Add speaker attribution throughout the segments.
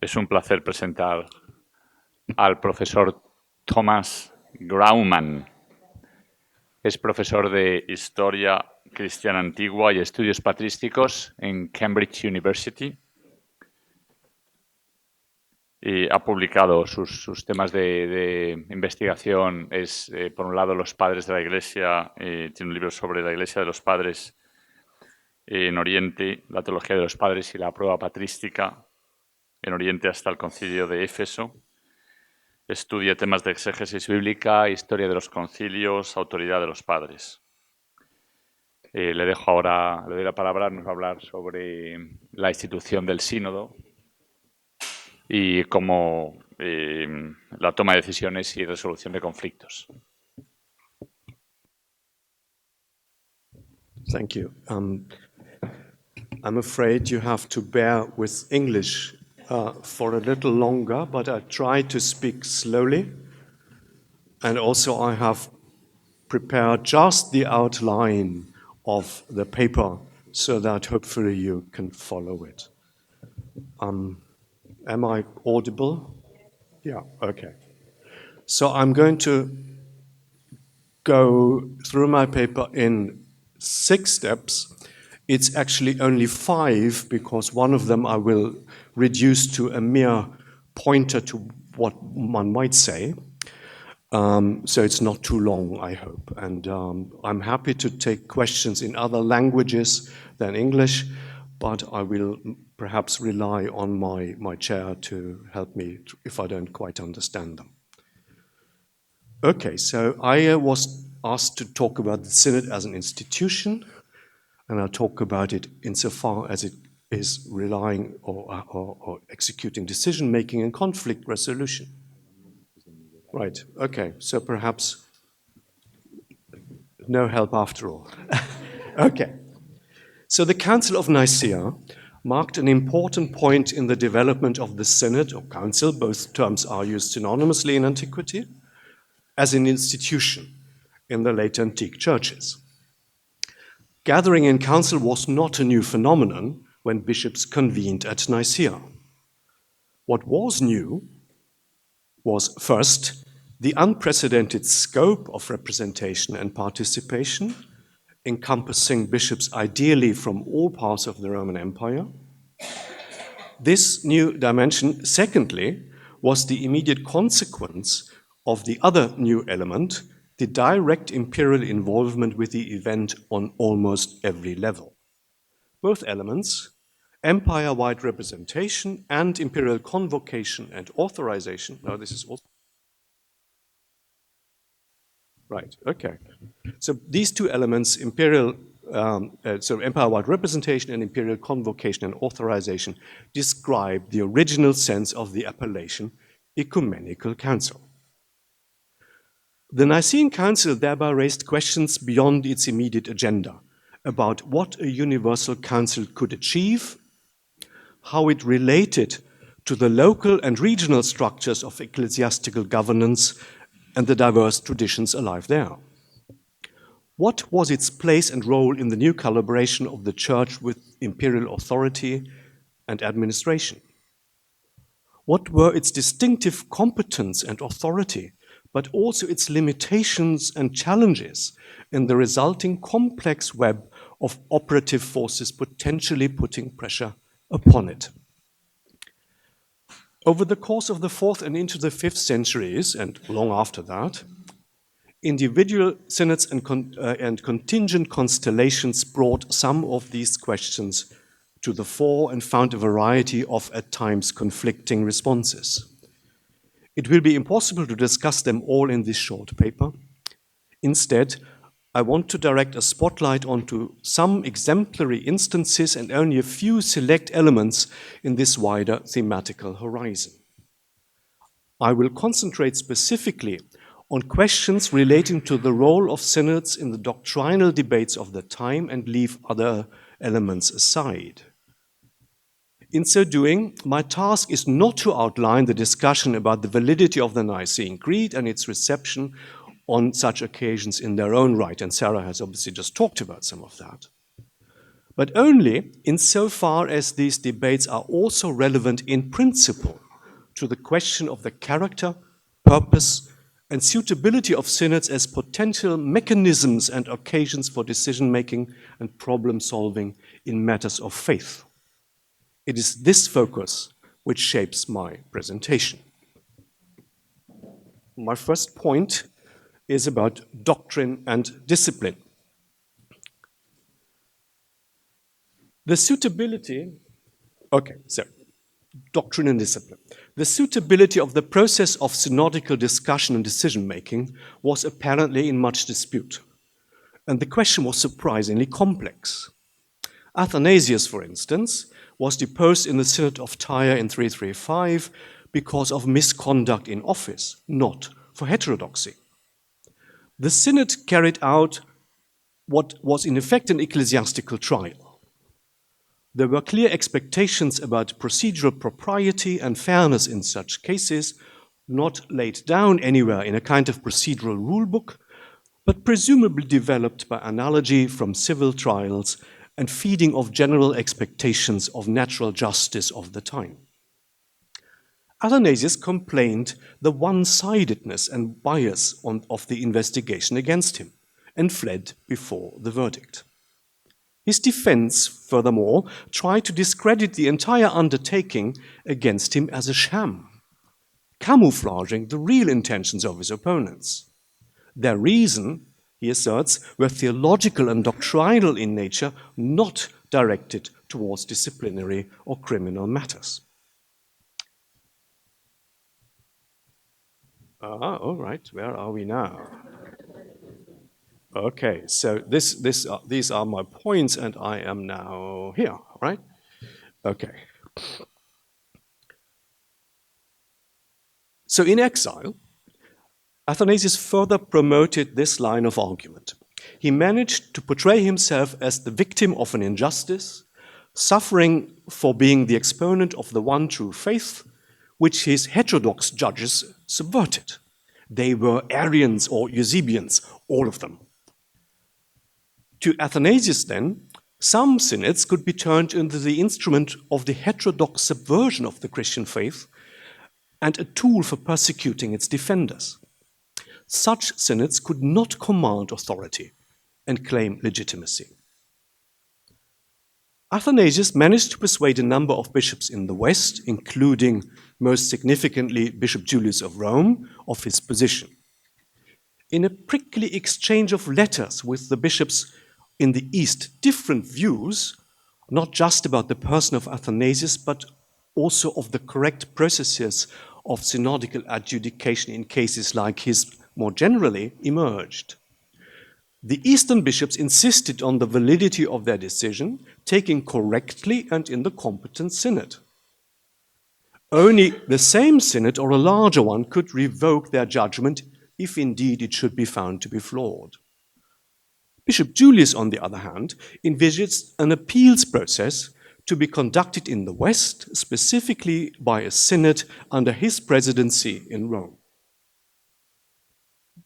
Speaker 1: Es un placer presentar al profesor Thomas Graumann. Es profesor de Historia Cristiana Antigua y Estudios Patrísticos en Cambridge University. Y ha publicado sus temas de investigación. Es, por un lado, los padres de la Iglesia. Tiene un libro sobre la Iglesia de los padres en Oriente, la teología de los padres y la prueba patrística en Oriente hasta el concilio de Éfeso. Estudia temas de exégesis bíblica, historia de los concilios, autoridad de los padres. Le doy la palabra, nos va a hablar sobre la institución del sínodo y cómo la toma de decisiones y resolución de conflictos.
Speaker 2: Thank you. I'm afraid you have to bear with English for a little longer, but I try to speak slowly. And also I have prepared just the outline of the paper so that hopefully you can follow it. Am I audible? Yeah, okay. So I'm going to go through my paper in 6 steps. It's actually only 5 because one of them I will reduce to a mere pointer to what one might say. So it's not too long, I hope. And I'm happy to take questions in other languages than English, but I will perhaps rely on my chair to help me if I don't quite understand them. Okay, so I was asked to talk about the Synod as an institution, and I'll talk about it insofar as it is relying or executing decision-making and conflict resolution. Right, okay, so perhaps no help after all. Okay, so the Council of Nicea marked an important point in the development of the Synod or Council, both terms are used synonymously in antiquity, as an institution in the late antique churches. Gathering in council was not a new phenomenon when bishops convened at Nicea. What was new was, first, the unprecedented scope of representation and participation, encompassing bishops ideally from all parts of the Roman Empire. This new dimension, secondly, was the immediate consequence of the other new element, the direct imperial involvement with the event on almost every level. Both elements, empire-wide representation and imperial convocation and authorization, now this is also right, okay. So these two elements, empire-wide representation and imperial convocation and authorization, describe the original sense of the appellation ecumenical council. The Nicene Council thereby raised questions beyond its immediate agenda about what a universal council could achieve, how it related to the local and regional structures of ecclesiastical governance and the diverse traditions alive there. What was its place and role in the new collaboration of the Church with imperial authority and administration? What were its distinctive competence and authority, but also its limitations and challenges in the resulting complex web of operative forces potentially putting pressure upon it? Over the course of the 4th and into the 5th centuries, and long after that, individual synods and contingent constellations brought some of these questions to the fore and found a variety of, at times, conflicting responses. It will be impossible to discuss them all in this short paper. Instead, I want to direct a spotlight onto some exemplary instances and only a few select elements in this wider thematical horizon. I will concentrate specifically on questions relating to the role of synods in the doctrinal debates of the time and leave other elements aside. In so doing, my task is not to outline the discussion about the validity of the Nicene Creed and its reception on such occasions in their own right, and Sarah has obviously just talked about some of that, but only insofar as these debates are also relevant in principle to the question of the character, purpose, and suitability of synods as potential mechanisms and occasions for decision-making and problem-solving in matters of faith. It is this focus which shapes my presentation. My first point is about doctrine and discipline. The suitability, doctrine and discipline. The suitability of the process of synodical discussion and decision-making was apparently in much dispute, and the question was surprisingly complex. Athanasius, for instance, was deposed in the Synod of Tyre in 335 because of misconduct in office, not for heterodoxy. The Synod carried out what was in effect an ecclesiastical trial. There were clear expectations about procedural propriety and fairness in such cases, not laid down anywhere in a kind of procedural rulebook, but presumably developed by analogy from civil trials and feeding of general expectations of natural justice of the time. Athanasius complained the one-sidedness and bias of the investigation against him and fled before the verdict. His defense, furthermore, tried to discredit the entire undertaking against him as a sham, camouflaging the real intentions of his opponents. Their reason, he asserts, were theological and doctrinal in nature, not directed towards disciplinary or criminal matters. All right, where are we now? Okay, so these are my points, and I am now here, right? Okay. So in exile, Athanasius further promoted this line of argument. He managed to portray himself as the victim of an injustice, suffering for being the exponent of the one true faith, which his heterodox judges subverted. They were Arians or Eusebians, all of them. To Athanasius, then, some synods could be turned into the instrument of the heterodox subversion of the Christian faith and a tool for persecuting its defenders. Such synods could not command authority and claim legitimacy. Athanasius managed to persuade a number of bishops in the West, including most significantly Bishop Julius of Rome, of his position. In a prickly exchange of letters with the bishops in the East, different views, not just about the person of Athanasius, but also of the correct processes of synodical adjudication in cases like his more generally, emerged. The Eastern bishops insisted on the validity of their decision, taken correctly and in the competent synod. Only the same synod or a larger one could revoke their judgment if indeed it should be found to be flawed. Bishop Julius, on the other hand, envisaged an appeals process to be conducted in the West, specifically by a synod under his presidency in Rome.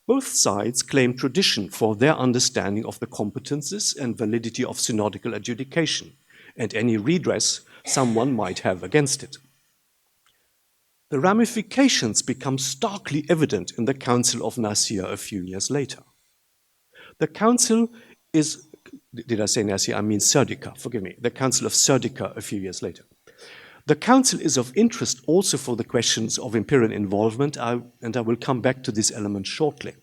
Speaker 2: Both sides claim tradition for their understanding of the competences and validity of synodical adjudication, and any redress someone might have against it. The ramifications become starkly evident in the Council of Nicea a few years later. The council is, did I say Nicea? I mean Serdica, forgive me, the Council of Serdica a few years later. The council is of interest also for the questions of imperial involvement, and I will come back to this element shortly.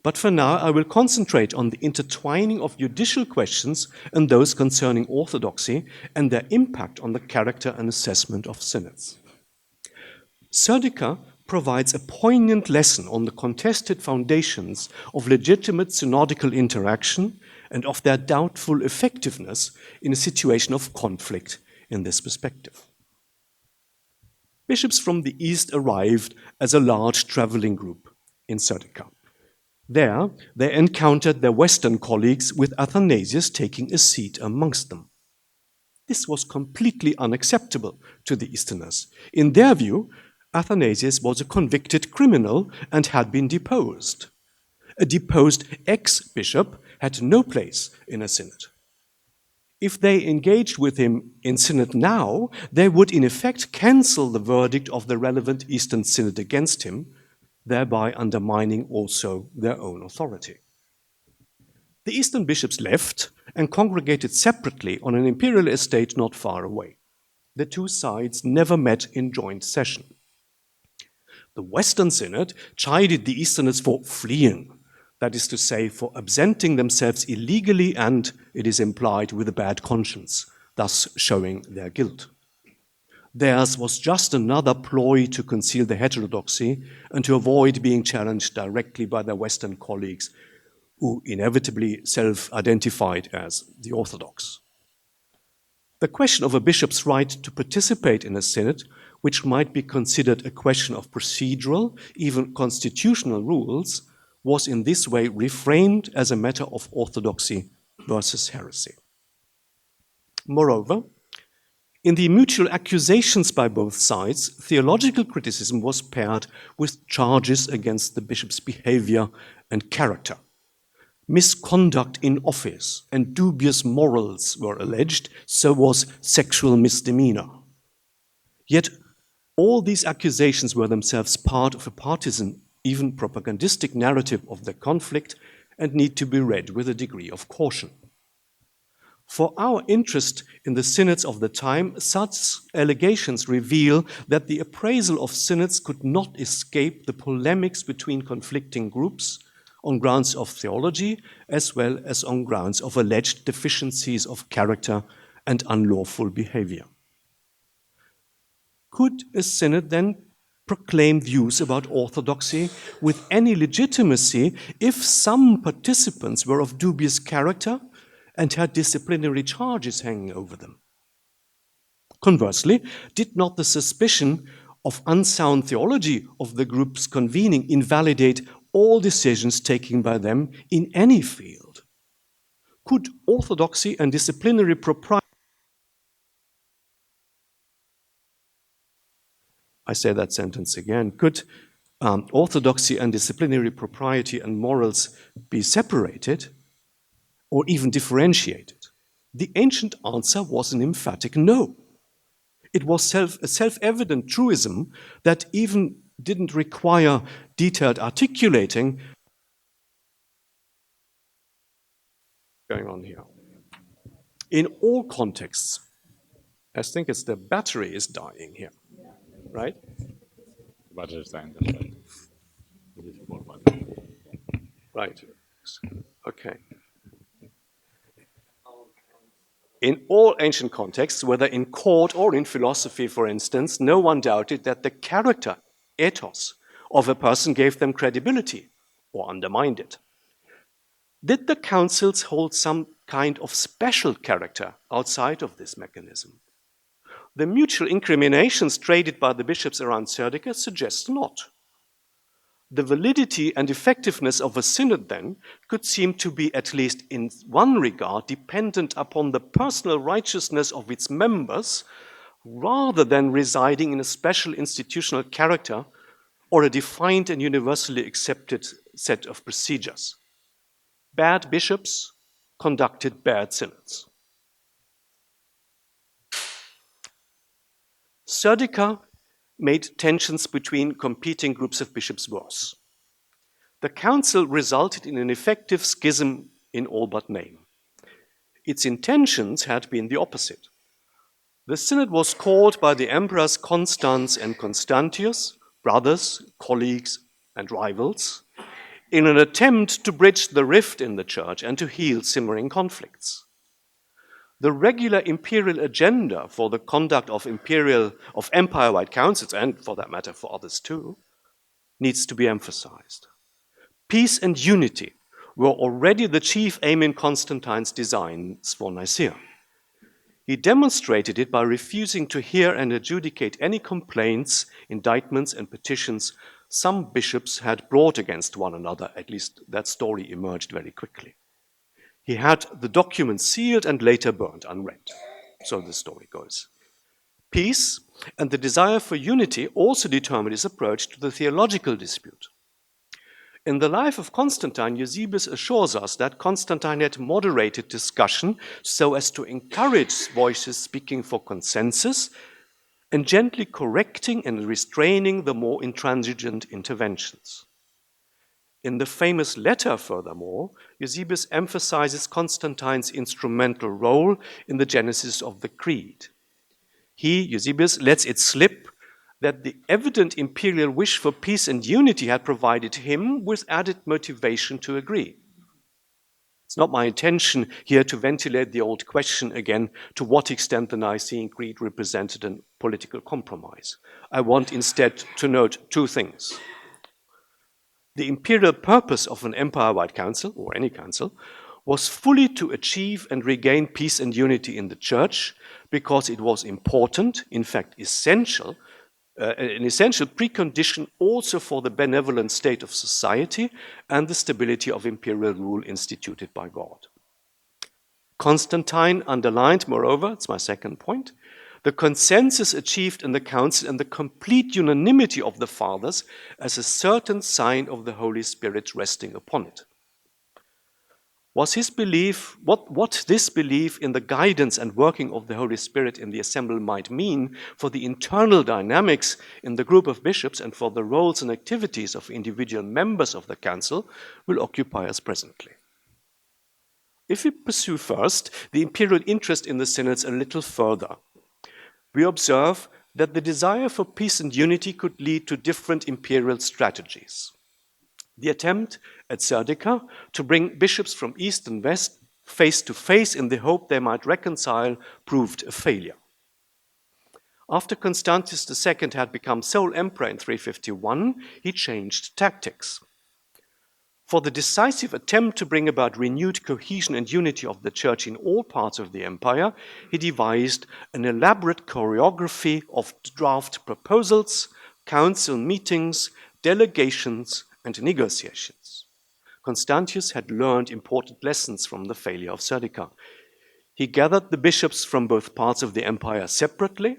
Speaker 2: But for now, I will concentrate on the intertwining of judicial questions and those concerning orthodoxy and their impact on the character and assessment of synods. Serdica provides a poignant lesson on the contested foundations of legitimate synodical interaction and of their doubtful effectiveness in a situation of conflict in this perspective. Bishops from the East arrived as a large traveling group in Serdica. There, they encountered their Western colleagues with Athanasius taking a seat amongst them. This was completely unacceptable to the Easterners. In their view, Athanasius was a convicted criminal and had been deposed. A deposed ex-bishop had no place in a synod. If they engaged with him in synod now, they would in effect cancel the verdict of the relevant Eastern Synod against him, thereby undermining also their own authority. The Eastern bishops left and congregated separately on an imperial estate not far away. The two sides never met in joint session. The Western Synod chided the Easterners for fleeing, that is to say, for absenting themselves illegally and, it is implied, with a bad conscience, thus showing their guilt. Theirs was just another ploy to conceal the heterodoxy and to avoid being challenged directly by their Western colleagues, who inevitably self-identified as the Orthodox. The question of a bishop's right to participate in a synod, which might be considered a question of procedural, even constitutional rules, was in this way reframed as a matter of orthodoxy versus heresy. Moreover, in the mutual accusations by both sides, theological criticism was paired with charges against the bishop's behavior and character. Misconduct in office and dubious morals were alleged, so was sexual misdemeanor. Yet all these accusations were themselves part of a partisan, even propagandistic narrative of the conflict and need to be read with a degree of caution. For our interest in the synods of the time, such allegations reveal that the appraisal of synods could not escape the polemics between conflicting groups on grounds of theology, as well as on grounds of alleged deficiencies of character and unlawful behavior. Could a synod then proclaim views about orthodoxy with any legitimacy if some participants were of dubious character and had disciplinary charges hanging over them? Conversely, did not the suspicion of unsound theology of the groups convening invalidate all decisions taken by them in any field? Could orthodoxy and disciplinary propriety, I say that sentence again, could orthodoxy and disciplinary propriety and morals be separated or even differentiated? The ancient answer was an emphatic no. It was a self-evident truism that even didn't require detailed articulating. Going on here. In all contexts, I think it's the battery is dying here, right?
Speaker 1: The battery is dying, that's right.
Speaker 2: Right. Okay. In all ancient contexts, whether in court or in philosophy, for instance, no one doubted that the character, ethos, of a person gave them credibility or undermined it. Did the councils hold some kind of special character outside of this mechanism? The mutual incriminations traded by the bishops around Serdica suggest not. The validity and effectiveness of a synod, then, could seem to be, at least in one regard, dependent upon the personal righteousness of its members, rather than residing in a special institutional character or a defined and universally accepted set of procedures. Bad bishops conducted bad synods. Serdica made tensions between competing groups of bishops worse. The council resulted in an effective schism in all but name. Its intentions had been the opposite. The synod was called by the emperors Constans and Constantius, brothers, colleagues, and rivals, in an attempt to bridge the rift in the church and to heal simmering conflicts. The regular imperial agenda for the conduct of empire-wide councils, and for that matter for others too, needs to be emphasized. Peace and unity were already the chief aim in Constantine's designs for Nicea. He demonstrated it by refusing to hear and adjudicate any complaints, indictments, and petitions some bishops had brought against one another. At least that story emerged very quickly. He had the documents sealed and later burned unread. So the story goes. Peace and the desire for unity also determined his approach to the theological dispute. In the life of Constantine, Eusebius assures us that Constantine had moderated discussion so as to encourage voices speaking for consensus and gently correcting and restraining the more intransigent interventions. In the famous letter, furthermore, Eusebius emphasizes Constantine's instrumental role in the genesis of the Creed. He, Eusebius, lets it slip that the evident imperial wish for peace and unity had provided him with added motivation to agree. It's not my intention here to ventilate the old question again, to what extent the Nicene Creed represented a political compromise. I want instead to note two things. The imperial purpose of an empire-wide council, or any council, was fully to achieve and regain peace and unity in the church because it was important, in fact essential, an essential precondition also for the benevolent state of society and the stability of imperial rule instituted by God. Constantine underlined, moreover, it's my second point, the consensus achieved in the council and the complete unanimity of the fathers as a certain sign of the Holy Spirit resting upon it. Was his belief, what this belief in the guidance and working of the Holy Spirit in the assembly might mean for the internal dynamics in the group of bishops and for the roles and activities of individual members of the council will occupy us presently. If we pursue first the imperial interest in the synods a little further, we observe that the desire for peace and unity could lead to different imperial strategies. The attempt at Serdica to bring bishops from east and west face to face in the hope they might reconcile proved a failure. After Constantius II had become sole emperor in 351, he changed tactics. For the decisive attempt to bring about renewed cohesion and unity of the church in all parts of the empire, he devised an elaborate choreography of draft proposals, council meetings, delegations, and negotiations. Constantius had learned important lessons from the failure of Serdica. He gathered the bishops from both parts of the empire separately,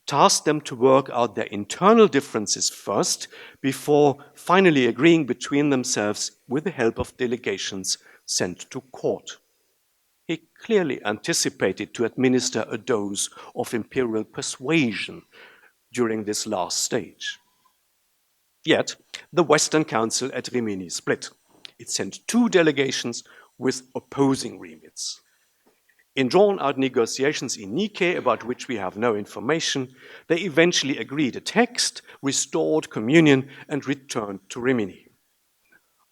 Speaker 2: tasked them to work out their internal differences first, before finally agreeing between themselves with the help of delegations sent to court. He clearly anticipated to administer a dose of imperial persuasion during this last stage. Yet, the Western Council at Rimini split. It sent two delegations with opposing remits. In drawn-out negotiations in Nicea, about which we have no information, they eventually agreed a text, restored communion, and returned to Rimini.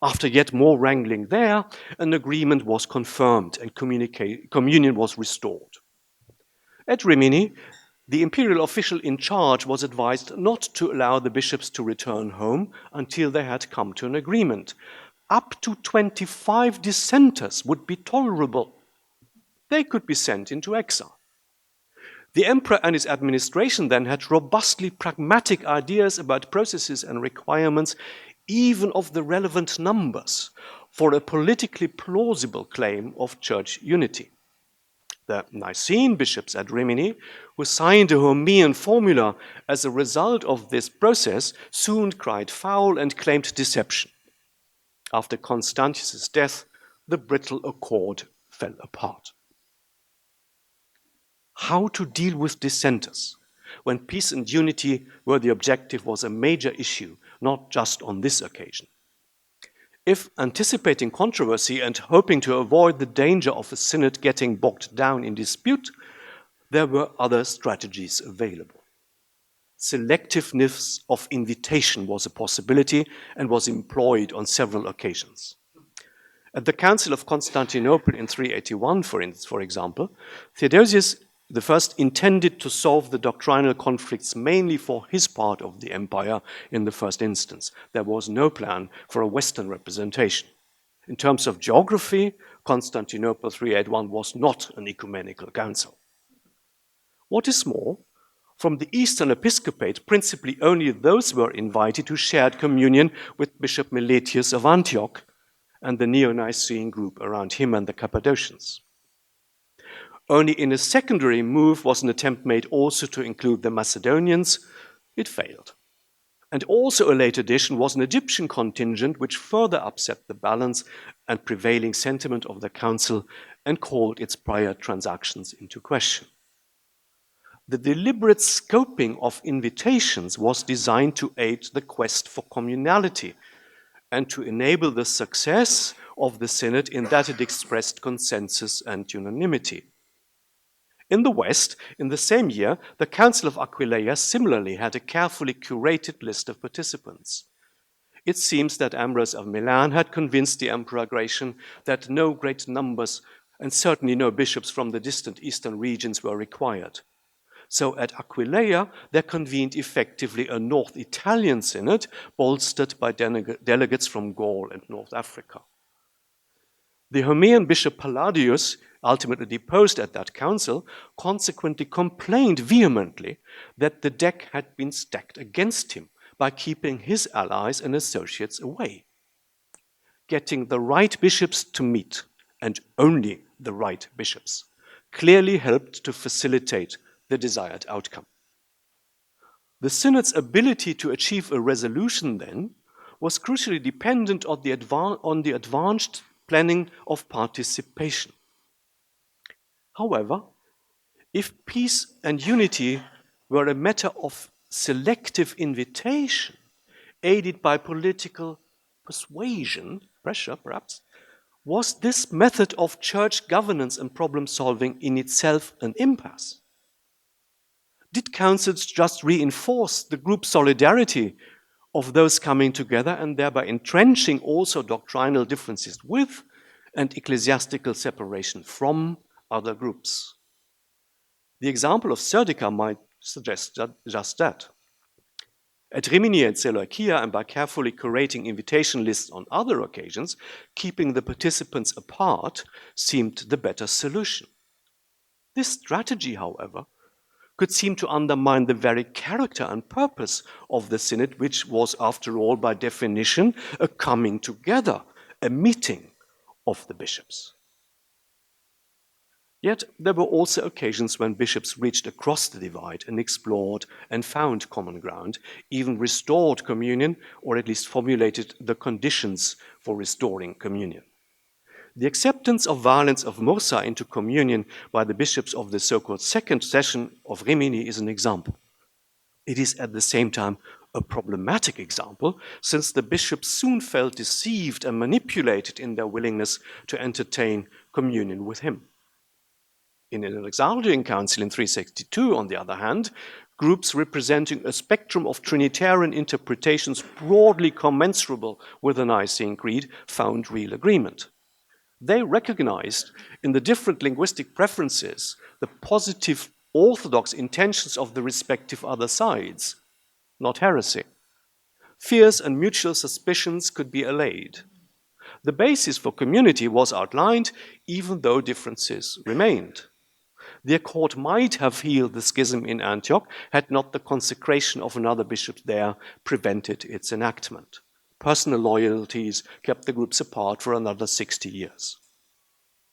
Speaker 2: After yet more wrangling there, an agreement was confirmed and communion was restored. At Rimini, the imperial official in charge was advised not to allow the bishops to return home until they had come to an agreement. Up to 25 dissenters would be tolerable. They could be sent into exile. The emperor and his administration then had robustly pragmatic ideas about processes and requirements, even of the relevant numbers, for a politically plausible claim of church unity. The Nicene bishops at Rimini, who signed a Homean formula as a result of this process, soon cried foul and claimed deception. After Constantius' death, the brittle accord fell apart. How to deal with dissenters when peace and unity were the objective was a major issue, not just on this occasion. If anticipating controversy and hoping to avoid the danger of a synod getting bogged down in dispute, there were other strategies available. Selectiveness of invitation was a possibility and was employed on several occasions. At the Council of Constantinople in 381, for example, Theodosius I intended to solve the doctrinal conflicts mainly for his part of the empire in the first instance. There was no plan for a Western representation. In terms of geography, Constantinople 381 was not an ecumenical council. What is more, from the Eastern Episcopate, principally only those were invited who shared communion with Bishop Meletius of Antioch and the Neo-Nicene group around him and the Cappadocians. Only in a secondary move was an attempt made also to include the Macedonians. It failed. And also a late addition was an Egyptian contingent which further upset the balance and prevailing sentiment of the council and called its prior transactions into question. The deliberate scoping of invitations was designed to aid the quest for communality and to enable the success of the synod in that it expressed consensus and unanimity. In the West, in the same year, the Council of Aquileia similarly had a carefully curated list of participants. It seems that Ambrose of Milan had convinced the Emperor Gratian that no great numbers and certainly no bishops from the distant eastern regions were required. So at Aquileia, there convened effectively a North Italian synod bolstered by delegates from Gaul and North Africa. The Homean bishop Palladius, ultimately deposed at that council, consequently complained vehemently that the deck had been stacked against him by keeping his allies and associates away. Getting the right bishops to meet, and only the right bishops, clearly helped to facilitate the desired outcome. The synod's ability to achieve a resolution then was crucially dependent on the advanced planning of participation. However, if peace and unity were a matter of selective invitation, aided by political persuasion, pressure perhaps, was this method of church governance and problem solving in itself an impasse? Did councils just reinforce the group solidarity of those coming together and thereby entrenching also doctrinal differences with and ecclesiastical separation from other groups? The example of Serdica might suggest just that. At Rimini and Seleucia, and by carefully curating invitation lists on other occasions, keeping the participants apart seemed the better solution. This strategy, however, could seem to undermine the very character and purpose of the synod, which was, after all, by definition, a coming together, a meeting of the bishops. Yet there were also occasions when bishops reached across the divide and explored and found common ground, even restored communion, or at least formulated the conditions for restoring communion. The acceptance of violence of Mursa into communion by the bishops of the so-called second session of Rimini is an example. It is at the same time a problematic example, since the bishops soon felt deceived and manipulated in their willingness to entertain communion with him. In an Alexandrian council in 362, on the other hand, groups representing a spectrum of Trinitarian interpretations broadly commensurable with the Nicene Creed found real agreement. They recognized in the different linguistic preferences the positive orthodox intentions of the respective other sides, not heresy. Fears and mutual suspicions could be allayed. The basis for community was outlined, even though differences remained. The accord might have healed the schism in Antioch had not the consecration of another bishop there prevented its enactment. Personal loyalties kept the groups apart for another 60 years.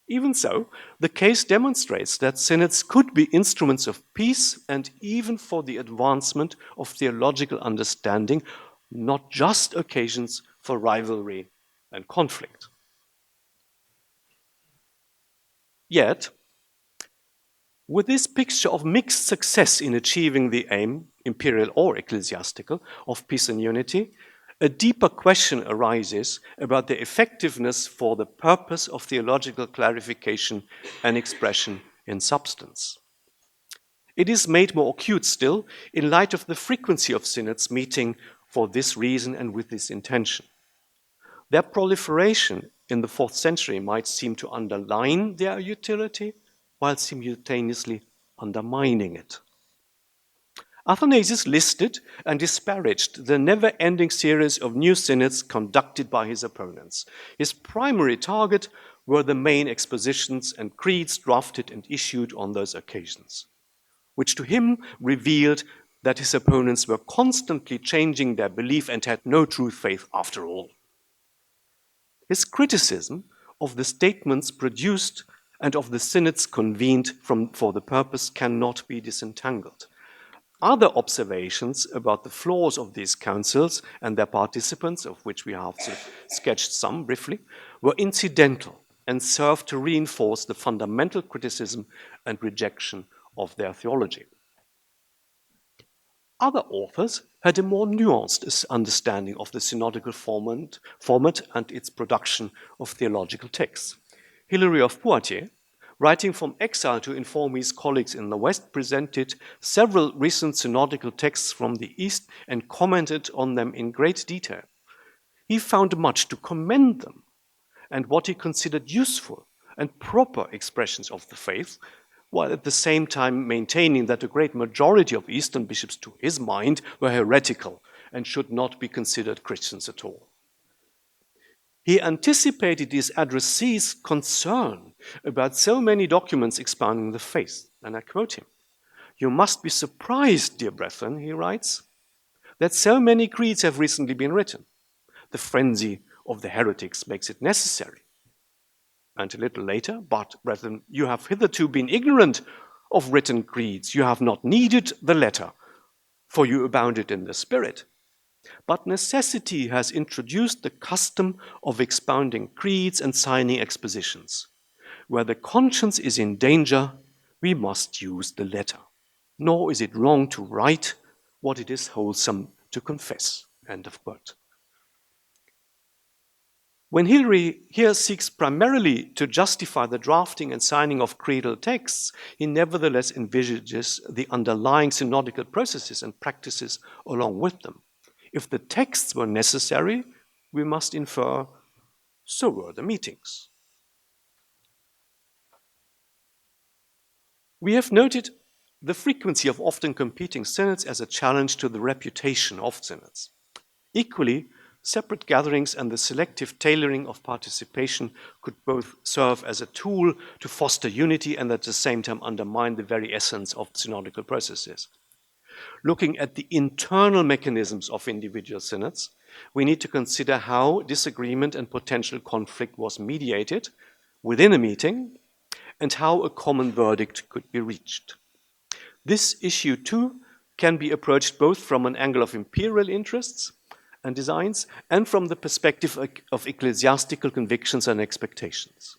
Speaker 2: Even so, the case demonstrates that synods could be instruments of peace and even for the advancement of theological understanding, not just occasions for rivalry and conflict. Yet, with this picture of mixed success in achieving the aim, imperial or ecclesiastical, of peace and unity, a deeper question arises about the effectiveness for the purpose of theological clarification and expression in substance. It is made more acute still in light of the frequency of synods meeting for this reason and with this intention. Their proliferation in the 4th century might seem to underline their utility while simultaneously undermining it. Athanasius listed and disparaged the never-ending series of new synods conducted by his opponents. His primary target were the main expositions and creeds drafted and issued on those occasions, which to him revealed that his opponents were constantly changing their belief and had no true faith after all. His criticism of the statements produced and of the synods convened for the purpose cannot be disentangled. Other observations about the flaws of these councils and their participants, of which we have sort of sketched some briefly, were incidental and served to reinforce the fundamental criticism and rejection of their theology. Other authors had a more nuanced understanding of the synodical format and its production of theological texts. Hilary of Poitiers, writing from exile to inform his colleagues in the West, presented several recent synodical texts from the East and commented on them in great detail. He found much to commend them, and what he considered useful and proper expressions of the faith, while at the same time maintaining that a great majority of Eastern bishops, to his mind, were heretical and should not be considered Christians at all. He anticipated his addressees' concern about so many documents expounding the faith, and I quote him, "You must be surprised, dear brethren," he writes, "that so many creeds have recently been written. The frenzy of the heretics makes it necessary." And a little later, "But, brethren, you have hitherto been ignorant of written creeds. You have not needed the letter, for you abounded in the Spirit. But necessity has introduced the custom of expounding creeds and signing expositions. Where the conscience is in danger, we must use the letter. Nor is it wrong to write what it is wholesome to confess." End of quote. When Hilary here seeks primarily to justify the drafting and signing of creedal texts, he nevertheless envisages the underlying synodical processes and practices along with them. If the texts were necessary, we must infer, so were the meetings. We have noted the frequency of often competing synods as a challenge to the reputation of synods. Equally, separate gatherings and the selective tailoring of participation could both serve as a tool to foster unity and at the same time undermine the very essence of synodical processes. Looking at the internal mechanisms of individual synods, we need to consider how disagreement and potential conflict was mediated within a meeting and how a common verdict could be reached. This issue, too, can be approached both from an angle of imperial interests and designs and from the perspective of ecclesiastical convictions and expectations.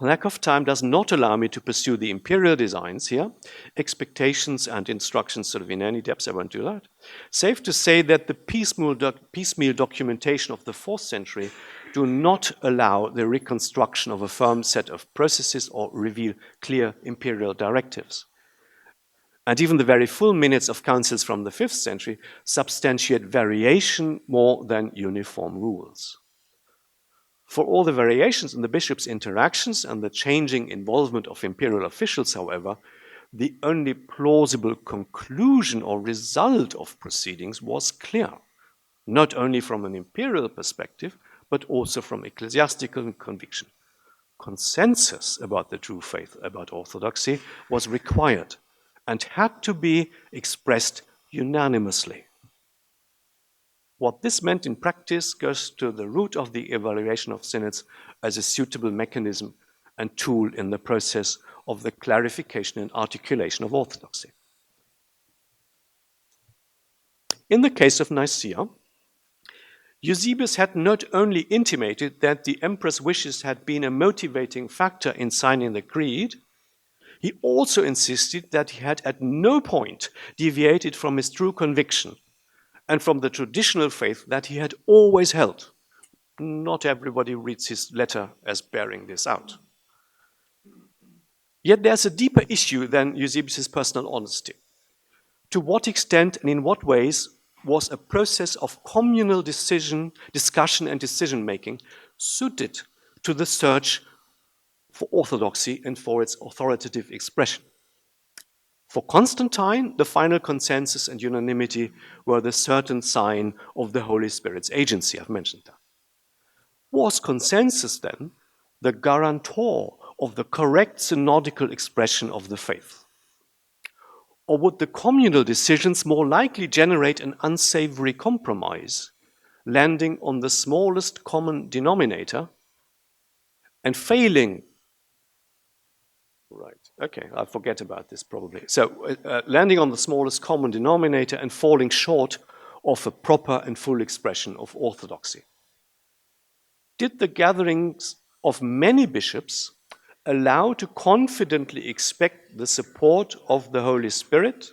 Speaker 2: Lack of time does not allow me to pursue the imperial designs here, expectations and instructions sort of in any depth. I won't do that. Safe to say that the piecemeal documentation of the 4th century do not allow the reconstruction of a firm set of processes or reveal clear imperial directives. And even the very full minutes of councils from the 5th century substantiate variation more than uniform rules. For all the variations in the bishops' interactions and the changing involvement of imperial officials, however, the only plausible conclusion or result of proceedings was clear, not only from an imperial perspective, but also from ecclesiastical conviction. Consensus about the true faith, about orthodoxy, was required and had to be expressed unanimously. What this meant in practice goes to the root of the evaluation of synods as a suitable mechanism and tool in the process of the clarification and articulation of orthodoxy. In the case of Nicea, Eusebius had not only intimated that the emperor's wishes had been a motivating factor in signing the creed, he also insisted that he had at no point deviated from his true conviction and from the traditional faith that he had always held. Not everybody reads his letter as bearing this out. Yet there's a deeper issue than Eusebius' personal honesty. To what extent and in what ways was a process of communal discussion and decision-making suited to the search for orthodoxy and for its authoritative expression? For Constantine, the final consensus and unanimity were the certain sign of the Holy Spirit's agency. I've mentioned that. Was consensus then the guarantor of the correct synodical expression of the faith? Or would the communal decisions more likely generate an unsavory compromise, landing on the smallest common denominator and failing? Right, Okay, I'll forget about this probably. So landing on the smallest common denominator and falling short of a proper and full expression of orthodoxy. Did the gatherings of many bishops allow to confidently expect the support of the Holy Spirit?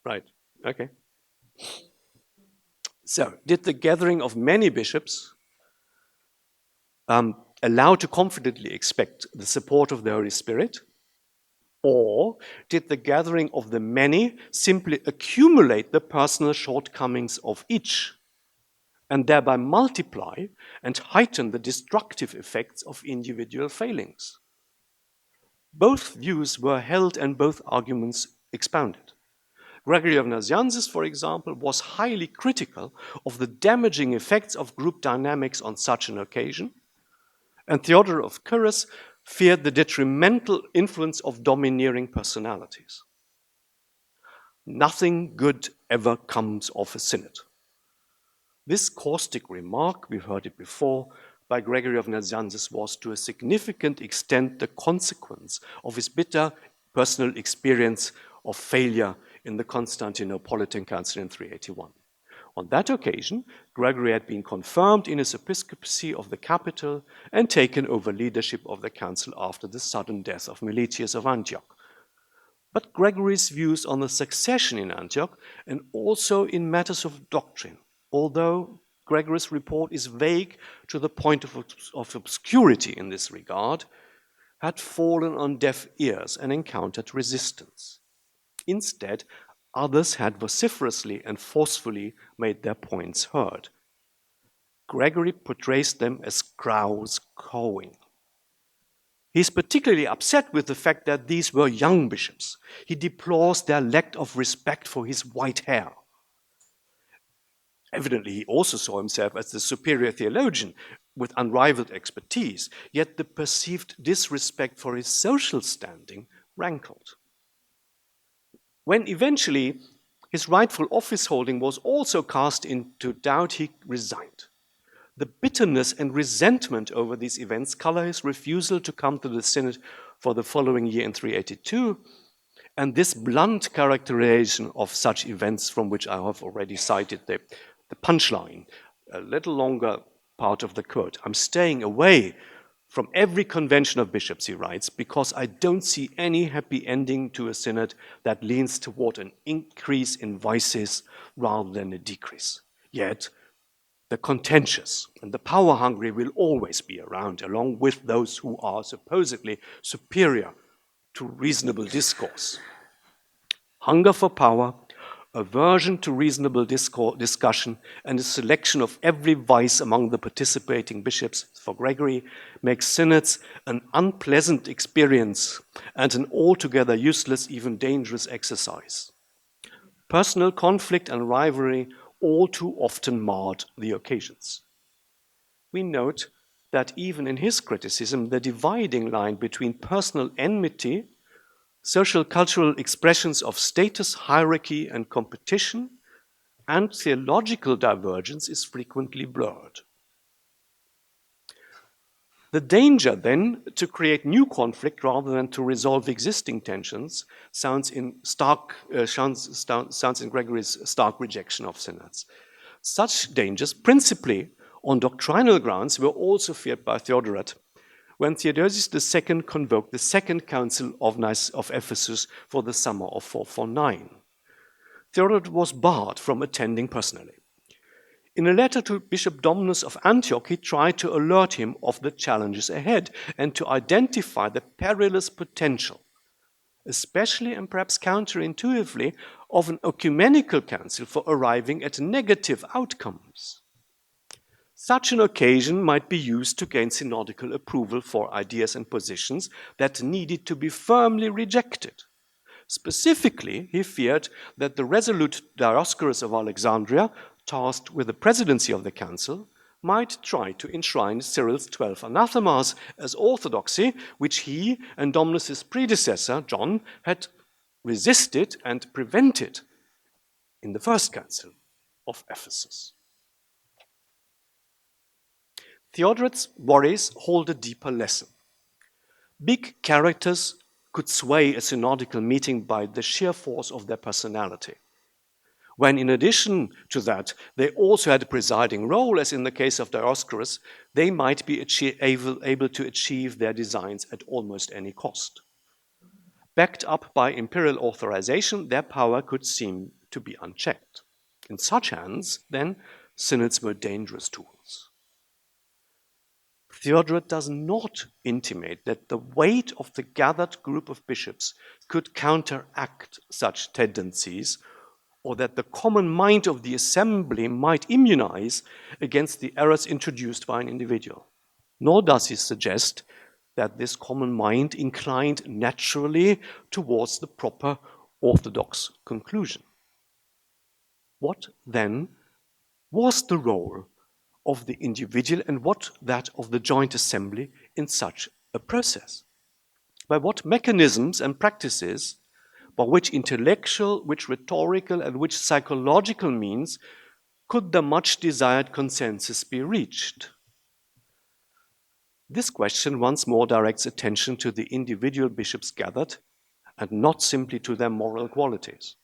Speaker 2: Right, okay. So, did the gathering of many bishops allow to confidently expect the support of the Holy Spirit? Or did the gathering of the many simply accumulate the personal shortcomings of each and thereby multiply and heighten the destructive effects of individual failings? Both views were held and both arguments expounded. Gregory of Nazianzus, for example, was highly critical of the damaging effects of group dynamics on such an occasion, and Theodore of Cyrus feared the detrimental influence of domineering personalities. Nothing good ever comes of a synod. This caustic remark, we've heard it before, by Gregory of Nazianzus was to a significant extent the consequence of his bitter personal experience of failure in the Constantinopolitan Council in 381. On that occasion, Gregory had been confirmed in his episcopacy of the capital and taken over leadership of the council after the sudden death of Meletius of Antioch. But Gregory's views on the succession in Antioch and also in matters of doctrine, although Gregory's report is vague to the point of obscurity in this regard, had fallen on deaf ears and encountered resistance. Instead, others had vociferously and forcefully made their points heard. Gregory portrays them as crows cawing. He's particularly upset with the fact that these were young bishops. He deplores their lack of respect for his white hair. Evidently, he also saw himself as the superior theologian with unrivaled expertise, yet the perceived disrespect for his social standing rankled. When eventually his rightful office holding was also cast into doubt, he resigned. The bitterness and resentment over these events color his refusal to come to the synod for the following year in 382, and this blunt characterization of such events, from which I have already cited the punchline, a little longer part of the quote. I'm staying away from every convention of bishops, he writes, because I don't see any happy ending to a synod that leans toward an increase in vices rather than a decrease. Yet, the contentious and the power-hungry will always be around, along with those who are supposedly superior to reasonable discourse. Hunger for power, aversion to reasonable discussion, and a selection of every vice among the participating bishops, for Gregory, makes synods an unpleasant experience and an altogether useless, even dangerous exercise. Personal conflict and rivalry all too often marred the occasions. We note that even in his criticism, the dividing line between personal enmity, social cultural expressions of status, hierarchy, and competition, and theological divergence is frequently blurred. The danger, then, to create new conflict rather than to resolve existing tensions sounds in Gregory's stark rejection of synods. Such dangers, principally on doctrinal grounds, were also feared by Theodoret when Theodosius II convoked the Second Council of Ephesus for the summer of 449. Theodoret was barred from attending personally. In a letter to Bishop Dominus of Antioch, he tried to alert him of the challenges ahead and to identify the perilous potential, especially and perhaps counterintuitively, of an ecumenical council for arriving at negative outcomes. Such an occasion might be used to gain synodical approval for ideas and positions that needed to be firmly rejected. Specifically, he feared that the resolute Dioscorus of Alexandria, tasked with the presidency of the council, might try to enshrine Cyril's 12 anathemas as orthodoxy, which he and Dominus' predecessor, John, had resisted and prevented in the First Council of Ephesus. Theodoret's worries hold a deeper lesson. Big characters could sway a synodical meeting by the sheer force of their personality. When in addition to that, they also had a presiding role, as in the case of Dioscorus, they might be able to achieve their designs at almost any cost. Backed up by imperial authorization, their power could seem to be unchecked. In such hands, then, synods were dangerous tools. Theodoret does not intimate that the weight of the gathered group of bishops could counteract such tendencies, or that the common mind of the assembly might immunize against the errors introduced by an individual. Nor does he suggest that this common mind inclined naturally towards the proper orthodox conclusion. What then was the role of the individual and what that of the joint assembly in such a process? By what mechanisms and practices, by which intellectual, which rhetorical, and which psychological means could the much desired consensus be reached? This question once more directs attention to the individual bishops gathered and not simply to their moral qualities.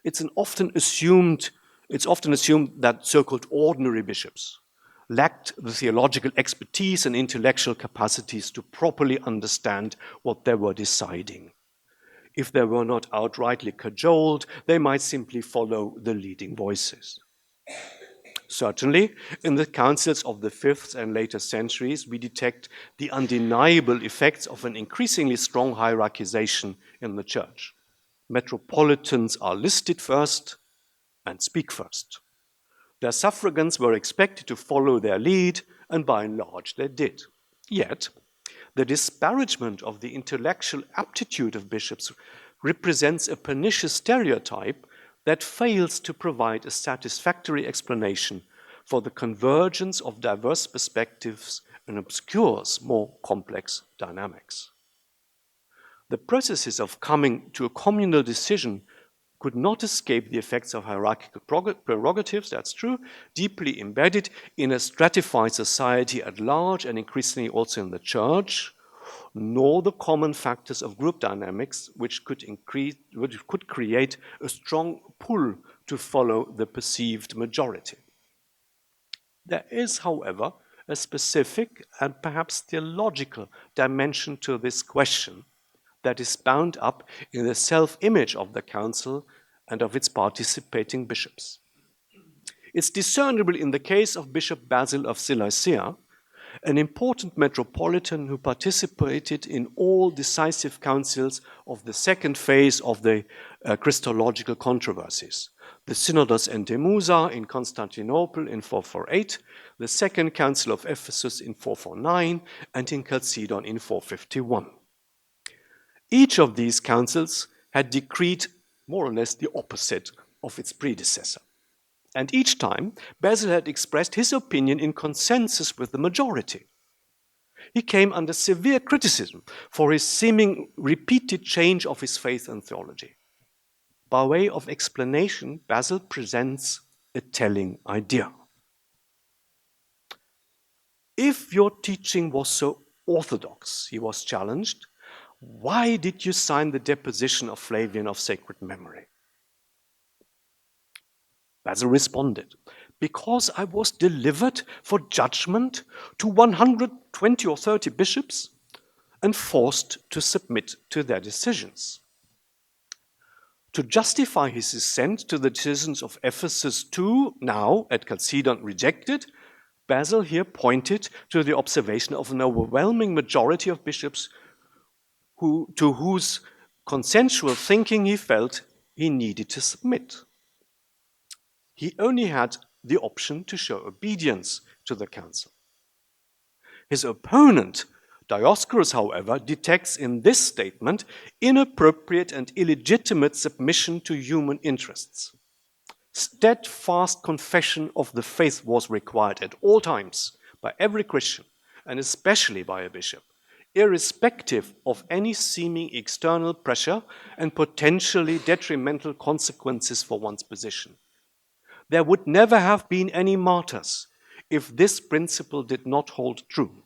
Speaker 2: It's often assumed that so-called ordinary bishops lacked the theological expertise and intellectual capacities to properly understand what they were deciding. If they were not outrightly cajoled, they might simply follow the leading voices. Certainly, in the councils of the 5th and later centuries, we detect the undeniable effects of an increasingly strong hierarchization in the church. Metropolitans are listed first and speak first. Their suffragans were expected to follow their lead, and by and large they did. Yet, the disparagement of the intellectual aptitude of bishops represents a pernicious stereotype that fails to provide a satisfactory explanation for the convergence of diverse perspectives and obscures more complex dynamics. The processes of coming to a communal decision could not escape the effects of hierarchical prerogatives, that's true, deeply embedded in a stratified society at large and increasingly also in the church, nor the common factors of group dynamics which could create a strong pull to follow the perceived majority. There is, however, a specific and perhaps theological dimension to this question that is bound up in the self-image of the council and of its participating bishops. It's discernible in the case of Bishop Basil of Seleucia, an important metropolitan who participated in all decisive councils of the second phase of the Christological controversies. The Synodos Entemusa in Constantinople in 448, the Second Council of Ephesus in 449, and in Chalcedon in 451. Each of these councils had decreed more or less the opposite of its predecessor. And each time, Basil had expressed his opinion in consensus with the majority. He came under severe criticism for his seeming repeated change of his faith and theology. By way of explanation, Basil presents a telling idea. If your teaching was so orthodox, he was challenged, why did you sign the deposition of Flavian of sacred memory? Basil responded, because I was delivered for judgment to 120 or 30 bishops and forced to submit to their decisions. To justify his assent to the decisions of Ephesus II, now at Chalcedon rejected, Basil here pointed to the observation of an overwhelming majority of bishops to whose consensual thinking he felt he needed to submit. He only had the option to show obedience to the council. His opponent, Dioscorus, however, detects in this statement inappropriate and illegitimate submission to human interests. Steadfast confession of the faith was required at all times by every Christian, and especially by a bishop, irrespective of any seeming external pressure and potentially detrimental consequences for one's position. There would never have been any martyrs if this principle did not hold true.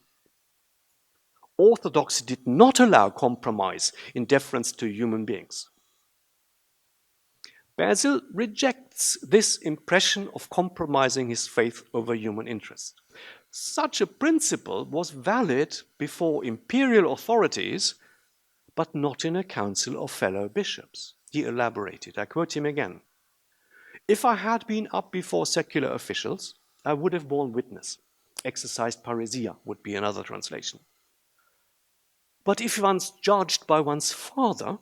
Speaker 2: Orthodoxy did not allow compromise in deference to human beings. Basil rejects this impression of compromising his faith over human interest. Such a principle was valid before imperial authorities, but not in a council of fellow bishops. He elaborated. I quote him again. If I had been up before secular officials, I would have borne witness. Exercised parousia would be another translation. But if one's judged by one's father,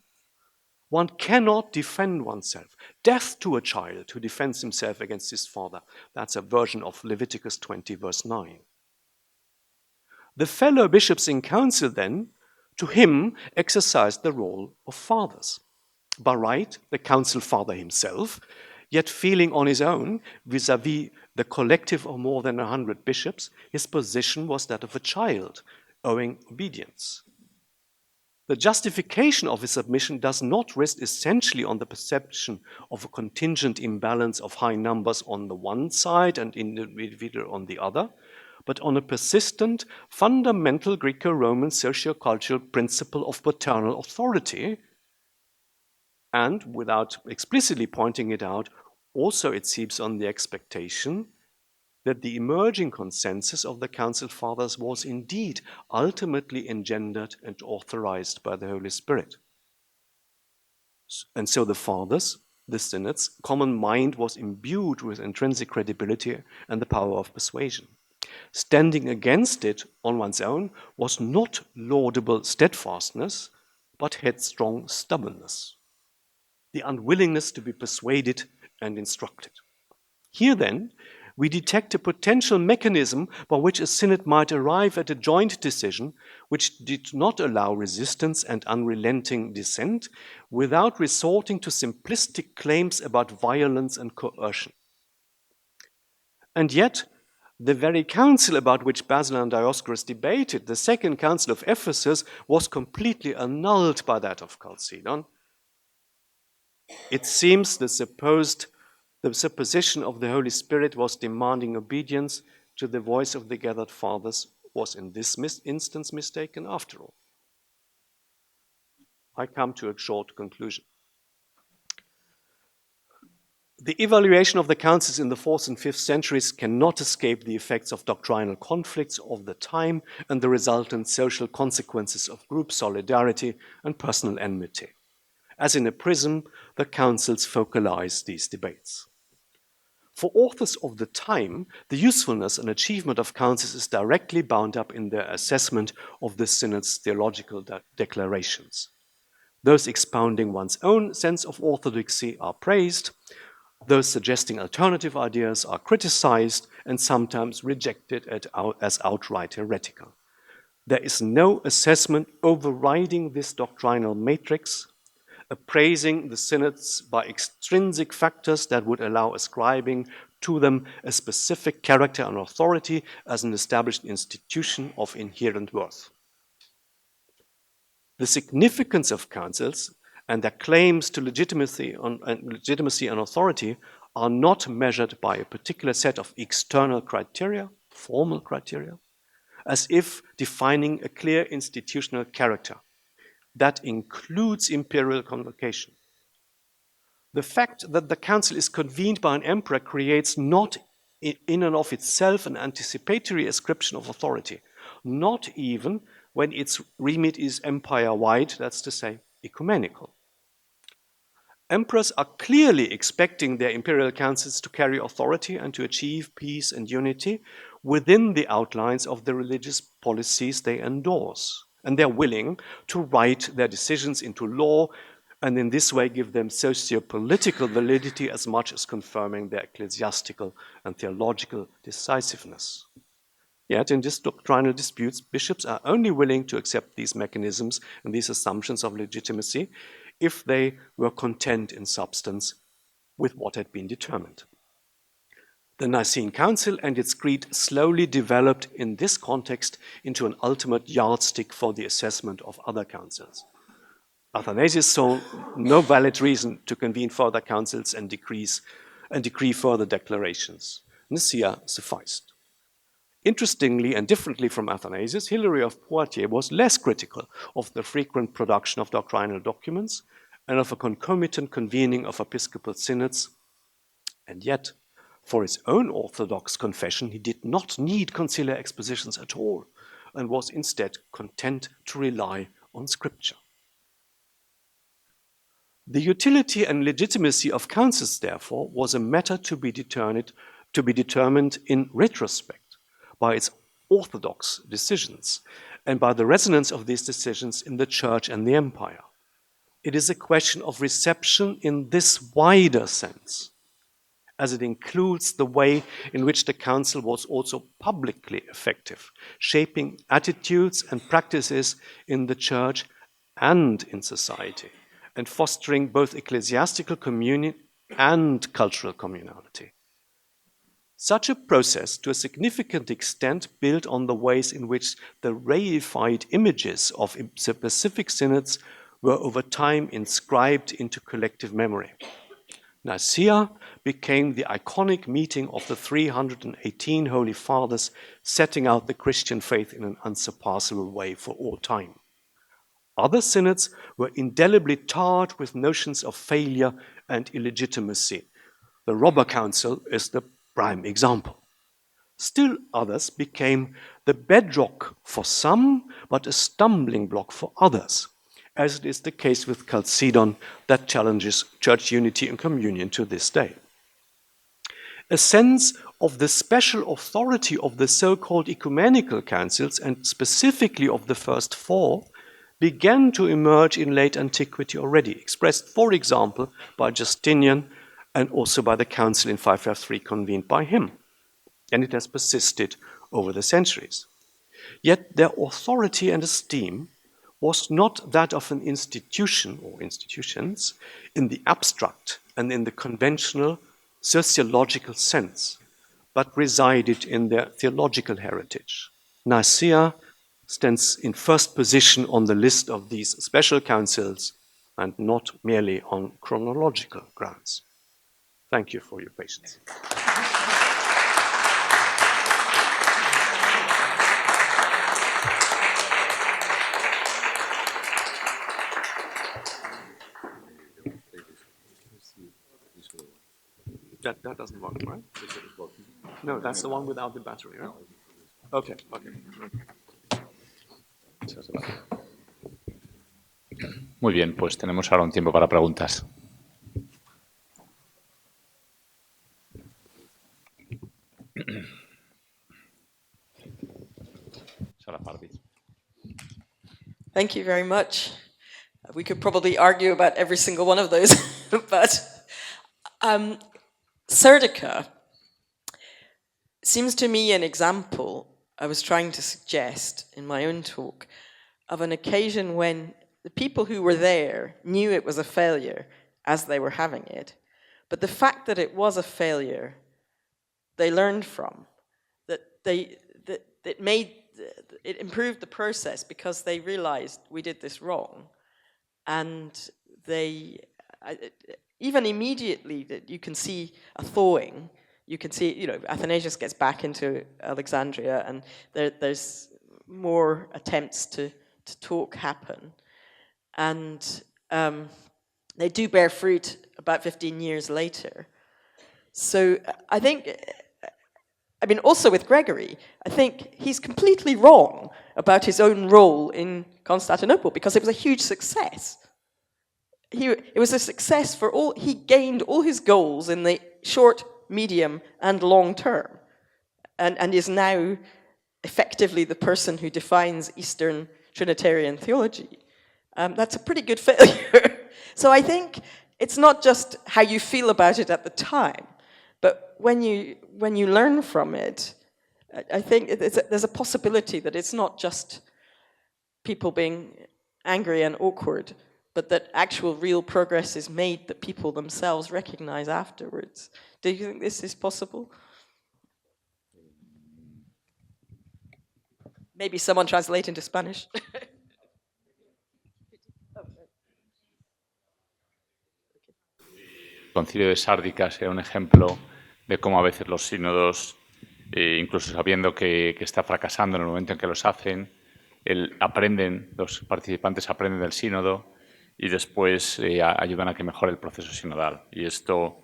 Speaker 2: one cannot defend oneself. Death to a child who defends himself against his father. That's a version of Leviticus 20, verse 9. The fellow bishops in council then, to him, exercised the role of fathers. By right, the council father himself, yet feeling on his own, vis-à-vis the collective of more than 100 bishops, his position was that of a child, owing obedience. The justification of his submission does not rest essentially on the perception of a contingent imbalance of high numbers on the one side and individual on the other, but on a persistent, fundamental Greco-Roman socio-cultural principle of paternal authority, and, without explicitly pointing it out, also it seems on the expectation that the emerging consensus of the Council Fathers was indeed ultimately engendered and authorized by the Holy Spirit. And so the Fathers, the Synod's common mind was imbued with intrinsic credibility and the power of persuasion. Standing against it on one's own was not laudable steadfastness, but headstrong stubbornness, the unwillingness to be persuaded and instructed. Here then, we detect a potential mechanism by which a synod might arrive at a joint decision which did not allow resistance and unrelenting dissent without resorting to simplistic claims about violence and coercion. And yet, the very council about which Basil and Dioscorus debated, the Second Council of Ephesus, was completely annulled by that of Chalcedon. It seems the supposition of the Holy Spirit was demanding obedience to the voice of the gathered fathers was in this instance mistaken after all. I come to a short conclusion. The evaluation of the councils in the 4th and 5th centuries cannot escape the effects of doctrinal conflicts of the time and the resultant social consequences of group solidarity and personal enmity. As in a prism, the councils focalize these debates. For authors of the time, the usefulness and achievement of councils is directly bound up in their assessment of the synod's theological declarations. Those expounding one's own sense of orthodoxy are praised, those suggesting alternative ideas are criticized and sometimes rejected as outright heretical. There is no assessment overriding this doctrinal matrix, appraising the synods by extrinsic factors that would allow ascribing to them a specific character and authority as an established institution of inherent worth. The significance of councils and their claims to legitimacy and authority are not measured by a particular set of external criteria, formal criteria, as if defining a clear institutional character. That includes imperial convocation. The fact that the council is convened by an emperor creates not in and of itself an anticipatory ascription of authority, not even when its remit is empire-wide, that's to say, ecumenical. Emperors are clearly expecting their imperial councils to carry authority and to achieve peace and unity within the outlines of the religious policies they endorse. And they're willing to write their decisions into law and in this way give them socio-political validity as much as confirming their ecclesiastical and theological decisiveness. Yet in these doctrinal disputes, bishops are only willing to accept these mechanisms and these assumptions of legitimacy if they were content in substance with what had been determined. The Nicene Council and its creed slowly developed in this context into an ultimate yardstick for the assessment of other councils. Athanasius saw no valid reason to convene further councils and decree further declarations. Nicea sufficed. Interestingly and differently from Athanasius, Hilary of Poitiers was less critical of the frequent production of doctrinal documents and of a concomitant convening of episcopal synods. And yet, for his own orthodox confession, he did not need conciliar expositions at all and was instead content to rely on Scripture. The utility and legitimacy of councils, therefore, was a matter to be determined in retrospect by its orthodox decisions and by the resonance of these decisions in the Church and the Empire. It is a question of reception in this wider sense, as it includes the way in which the council was also publicly effective, shaping attitudes and practices in the Church and in society, and fostering both ecclesiastical communion and cultural communality. Such a process, to a significant extent, built on the ways in which the reified images of specific synods were over time inscribed into collective memory. Nicea became the iconic meeting of the 318 Holy Fathers, setting out the Christian faith in an unsurpassable way for all time. Other synods were indelibly tarred with notions of failure and illegitimacy. The Robber Council is the prime example. Still others became the bedrock for some, but a stumbling block for others, as it is the case with Chalcedon that challenges church unity and communion to this day. A sense of the special authority of the so-called ecumenical councils, and specifically of the first four, began to emerge in late antiquity already, expressed, for example, by Justinian and also by the council in 553 convened by him. And it has persisted over the centuries. Yet their authority and esteem was not that of an institution or institutions in the abstract and in the conventional sociological sense, but resided in their theological heritage. Nicea stands in first position on the list of these special councils and not merely on chronological grounds. Thank you for your patience. That doesn't work, right? No, that's the one without the battery, right? Okay.
Speaker 1: Muy bien, pues tenemos ahora un tiempo para preguntas. Sara Pardi.
Speaker 3: Thank you very much. We could probably argue about every single one of those, but Serdica seems to me an example I was trying to suggest in my own talk of an occasion when the people who were there knew it was a failure as they were having it, but the fact that it was a failure, they learned from, that it improved the process because they realized we did this wrong, and they even immediately that you can see a thawing. You can see, Athanasius gets back into Alexandria, and there's more attempts to talk happen, and they do bear fruit about 15 years later. So I think, also with Gregory, I think he's completely wrong about his own role in Constantinople because it was a huge success. It was a success for all, he gained all his goals in the short, medium, and long term, and is now effectively the person who defines Eastern Trinitarian theology. That's a pretty good failure. So I think it's not just how you feel about it at the time, but when you learn from it, I think there's a possibility that it's not just people being angry and awkward, but that actual real progress is made that people themselves recognize afterwards. Do you think this is possible? Maybe someone translate into Spanish.
Speaker 1: El concilio de Sárdicas era un ejemplo de cómo a veces los sínodos incluso sabiendo que está fracasando en el momento en que los hacen, los participantes aprenden del sínodo y después ayudan a que mejore el proceso sinodal. Y esto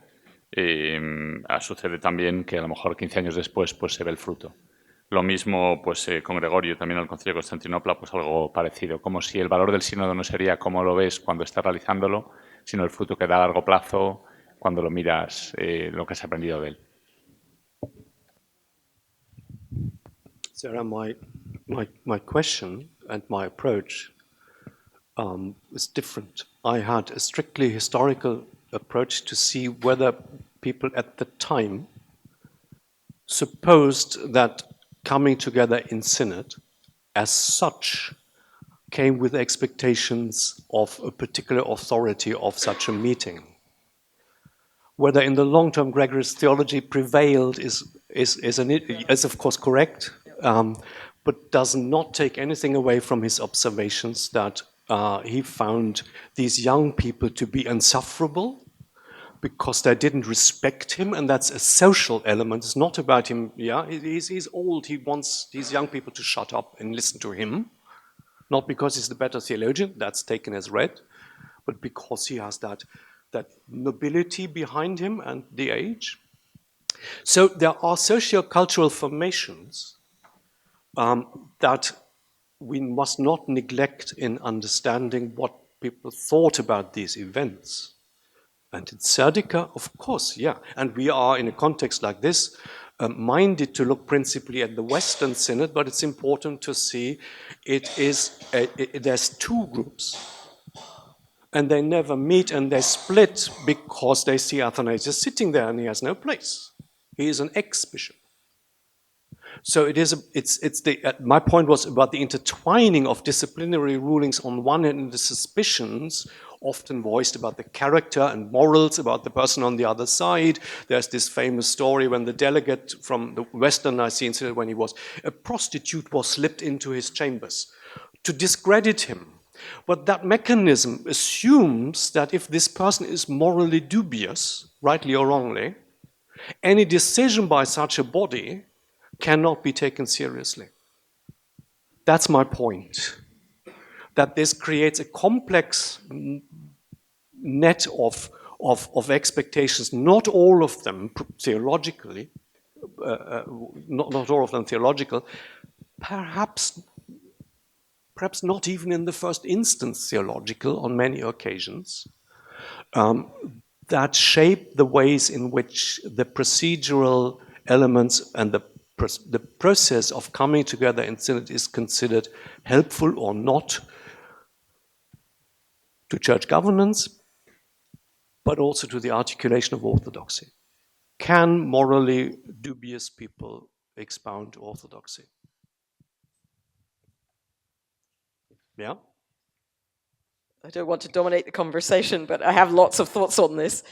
Speaker 1: sucede también que a lo mejor 15 años después pues, se ve el fruto. Lo mismo pues, con Gregorio, también al Concilio de Constantinopla, pues algo parecido. Como si el valor del sínodo no sería cómo lo ves cuando estás realizándolo, sino el fruto que da a largo plazo cuando lo miras, lo que has aprendido de él.
Speaker 2: Sarah, my question and my approach is different. I had a strictly historical approach to see whether people at the time supposed that coming together in synod as such came with expectations of a particular authority of such a meeting. Whether in the long-term Gregorist theology prevailed is of course correct, but does not take anything away from his observations that he found these young people to be insufferable because they didn't respect him, and that's a social element. It's not about him, yeah, he's old, he wants these young people to shut up and listen to him, not because he's the better theologian, that's taken as read, but because he has that nobility behind him and the age. So there are socio-cultural formations that we must not neglect in understanding what people thought about these events. And in Serdica, of course, yeah. And we are, in a context like this, minded to look principally at the Western Synod, but it's important to see there's two groups. And they never meet and they split because they see Athanasius sitting there and he has no place. He is an ex-bishop. So my point was about the intertwining of disciplinary rulings on one hand and the suspicions often voiced about the character and morals about the person on the other side. There's this famous story when the delegate from the Western Nicene Synod, when he was a prostitute, was slipped into his chambers to discredit him. But that mechanism assumes that if this person is morally dubious, rightly or wrongly, any decision by such a body cannot be taken seriously. That's my point. That this creates a complex net of expectations, not all of them theologically, not all of them theological, perhaps not even in the first instance theological on many occasions, that shape the ways in which the procedural elements and the process of coming together in synod is considered helpful or not to church governance, but also to the articulation of orthodoxy. Can morally dubious people expound orthodoxy? Yeah?
Speaker 3: I don't want to dominate the conversation, but I have lots of thoughts on this.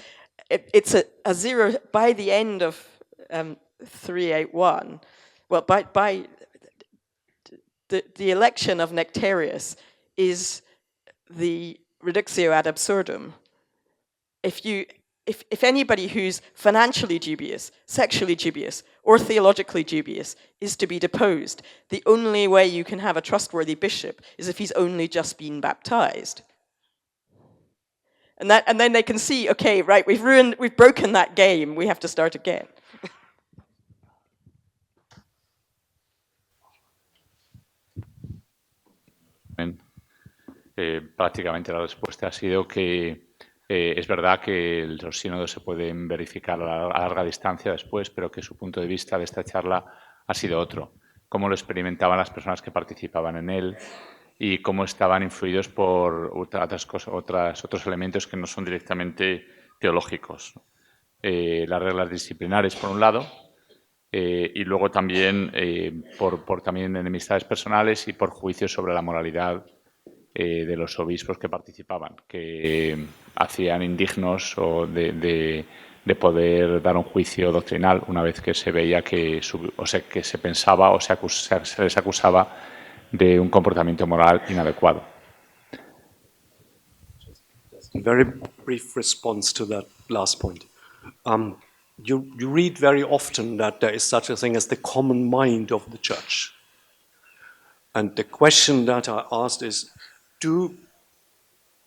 Speaker 3: It's a zero by the end of 381. Well, by the election of Nectarius is the reductio ad absurdum. If anybody who's financially dubious, sexually dubious, or theologically dubious is to be deposed, the only way you can have a trustworthy bishop is if he's only just been baptized. And then they can see, okay, right, we've broken that game, we have to start again.
Speaker 1: Prácticamente la respuesta ha sido que es verdad que los sínodos se pueden verificar a larga distancia después, pero que su punto de vista de esta charla ha sido otro. Cómo lo experimentaban las personas que participaban en él y cómo estaban influidos por otros elementos que no son directamente teológicos. Las reglas disciplinares, por un lado, y luego también por también enemistades personales y por juicios sobre la moralidad de los obispos que participaban, que hacían indignos de poder dar un juicio doctrinal una vez que se veía que se pensaba o se les acusaba de un comportamiento moral inadecuado.
Speaker 2: A very brief response to that last point. you read very often that there is such a thing as the common mind of the church. And the question that I asked is, do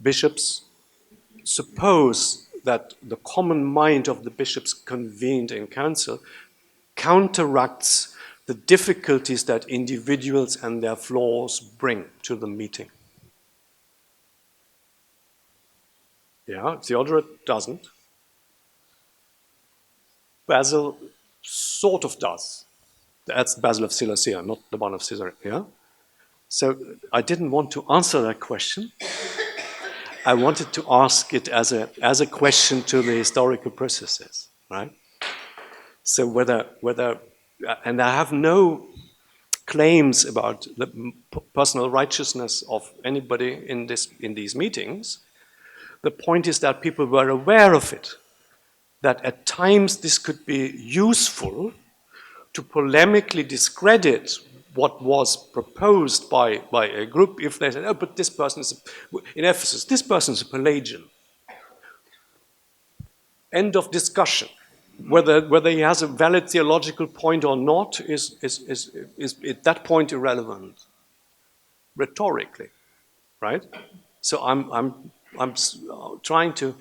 Speaker 2: bishops suppose that the common mind of the bishops convened in council counteracts the difficulties that individuals and their flaws bring to the meeting? Yeah, Theodoret doesn't. Basil sort of does. That's Basil of Seleucia, not the one of Caesarea. Yeah? So I didn't want to answer that question. I wanted to ask it as a question to the historical processes, right? So whether, and I have no claims about the personal righteousness of anybody in these meetings. The point is that people were aware of it, that at times this could be useful to polemically discredit what was proposed by a group if they said, oh, but this person is, in Ephesus, this person is a Pelagian. End of discussion. Whether he has a valid theological point or not is at that point irrelevant, rhetorically, right? So I'm trying to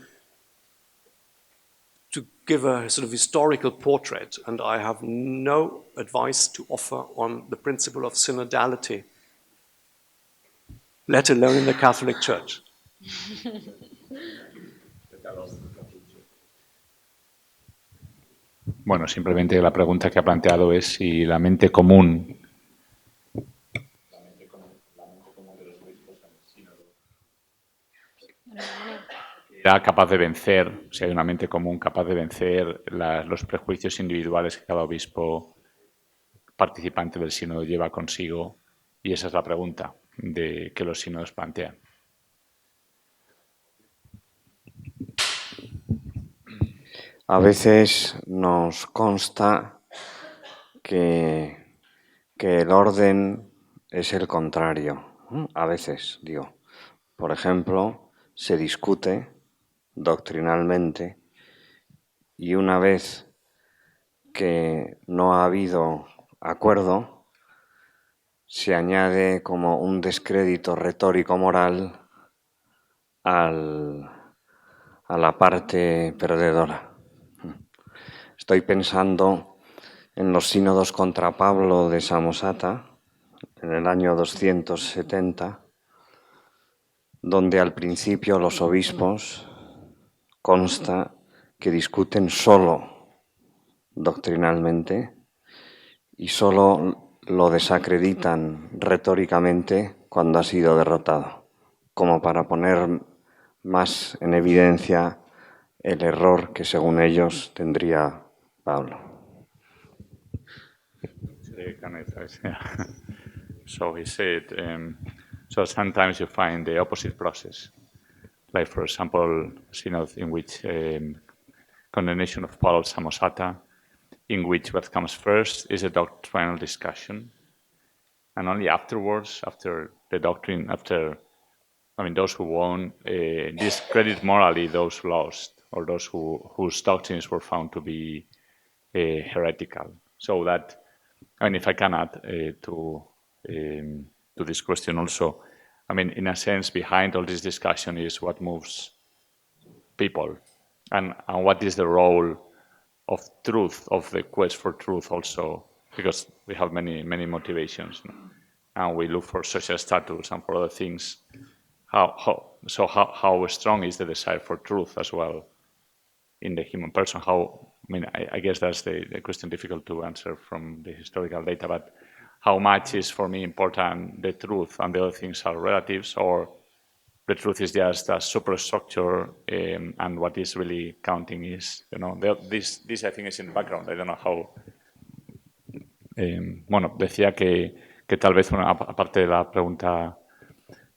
Speaker 2: give a sort of historical portrait, and I have no advice to offer on the principle of synodality, let alone in the Catholic Church.
Speaker 1: Bueno, simplemente la pregunta que ha planteado es si la mente común de los obispos en el sínodo era capaz de vencer, si hay una mente común capaz de vencer los prejuicios individuales que cada obispo participante del sínodo lleva consigo, y esa es la pregunta que los sínodos plantean.
Speaker 4: A veces nos consta que el orden es el contrario. A veces, digo. Por ejemplo, se discute doctrinalmente y una vez que no ha habido acuerdo, se añade como un descrédito retórico moral a la parte perdedora. Estoy pensando en los sínodos contra Pablo de Samosata, en el año 270, donde al principio los obispos consta que discuten solo doctrinalmente y solo lo desacreditan retóricamente cuando ha sido derrotado, como para poner más en evidencia el error que según ellos tendría Pablo.
Speaker 1: So he said, so sometimes you find the opposite process, like for example, synod in which condemnation of Paul Samosata, in which what comes first is a doctrinal discussion, and only afterwards, after the doctrine, those who won discredit morally those who lost, or those whose doctrines were found to be heretical. So that, if I can add to this question also, in a sense, behind all this discussion is what moves people, and what is the role of truth, of the quest for truth also, because we have many motivations, and we look for social status and for other things. How strong is the desire for truth as well in the human person? I guess that's the question difficult to answer from the historical data, but how much is for me important the truth and the other things are relatives, or the truth is just a superstructure and what is really counting is, this I think is in the background. I don't know how. Decía que tal vez, aparte de la pregunta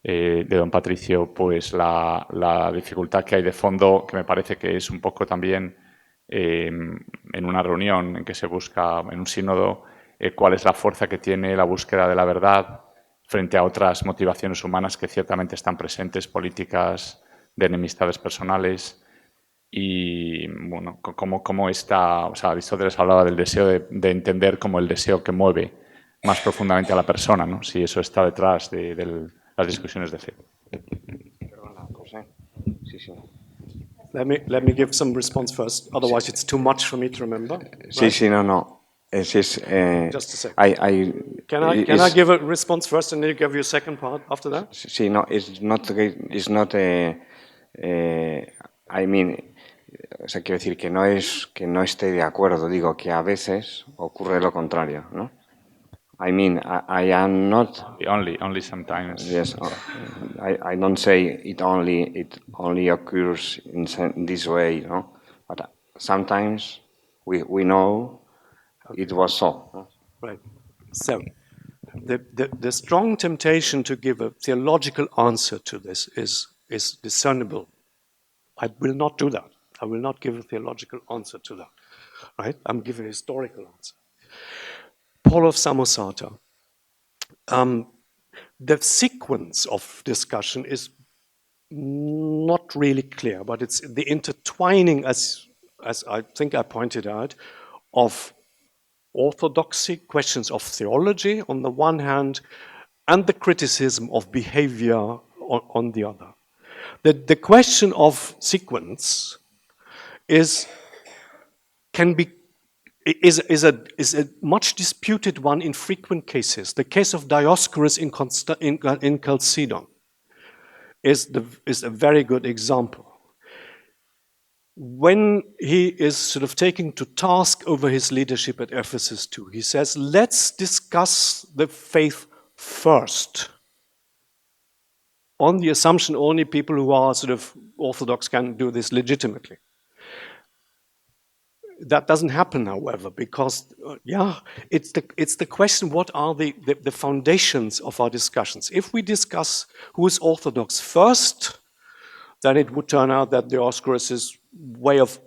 Speaker 1: de don Patricio, pues la dificultad que hay de fondo, que me parece que es un poco también en una reunión en que se busca, en un sínodo, cuál es la fuerza que tiene la búsqueda de la verdad frente a otras motivaciones humanas que ciertamente están presentes, políticas, de enemistades personales, y bueno, cómo está, o sea, Aristóteles hablaba del deseo de entender como el deseo que mueve más profundamente a la persona, ¿no? Si eso está detrás de las discusiones de fe.
Speaker 4: Perdona, José. Sí, sí.
Speaker 2: Let me give some response first. Otherwise, it's too much for me to remember.
Speaker 4: Sí, sí, no. Just
Speaker 2: Just a second. Can I give a response first and then you give your second part after that?
Speaker 4: Sí, no, it's not I mean, o sea, quiero decir que no es que no esté de acuerdo, digo que a veces ocurre lo contrario, ¿no? I mean, I am not.
Speaker 1: Only sometimes.
Speaker 4: Yes, I don't say it only occurs in this way, no? But sometimes we know it was so. No?
Speaker 2: Right. So, the strong temptation to give a theological answer to this is discernible. I will not do that. I will not give a theological answer to that. Right? I'm giving a historical answer. Paul of Samosata. The sequence of discussion is not really clear, but it's the intertwining, as I think I pointed out, of orthodoxy, questions of theology on the one hand, and the criticism of behavior on the other. The question of sequence is a much disputed one in frequent cases. The case of Dioscorus in Chalcedon is a very good example. When he is sort of taken to task over his leadership at Ephesus too, he says, let's discuss the faith first, on the assumption only people who are sort of orthodox can do this legitimately. That doesn't happen, however, because, it's the question, what are the foundations of our discussions? If we discuss who is orthodox first, then it would turn out that Dioscorus' way of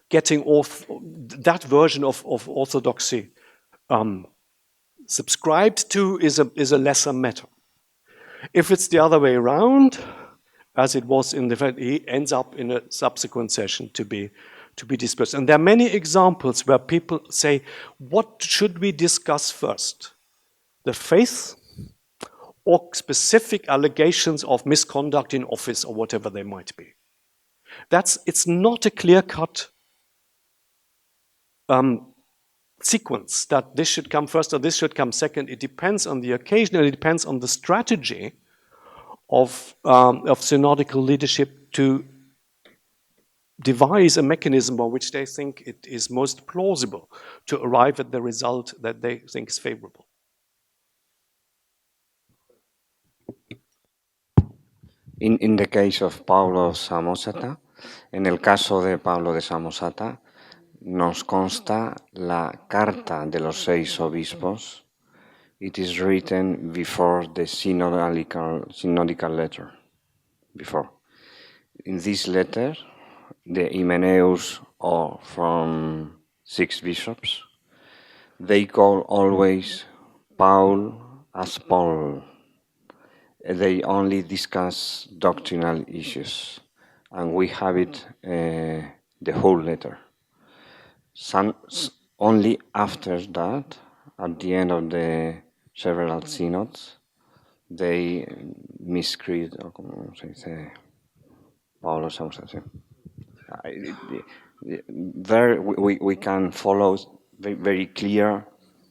Speaker 2: getting that version of orthodoxy subscribed to is a lesser matter. If it's the other way around, as it was in the fact, he ends up in a subsequent session to be dispersed. And there are many examples where people say, what should we discuss first? The faith or specific allegations of misconduct in office or whatever they might be? It's not a clear-cut sequence that this should come first or this should come second. It depends on the occasion and it depends on the strategy of synodical leadership to devise a mechanism by which they think it is most plausible to arrive at the result that they think is favorable.
Speaker 4: In the case of Pablo Samosata, en el caso de Pablo de Samosata, nos consta la carta de los 6 obispos. It is written before the synodical letter. Before. In this letter, the Hymenaeus or from 6 bishops, they call always Paul as Paul. They only discuss doctrinal issues, and we have it the whole letter. Only after that, at the end of the several synods, they miscreate, or como se dice, Pablo Samosata. There we can follow very clear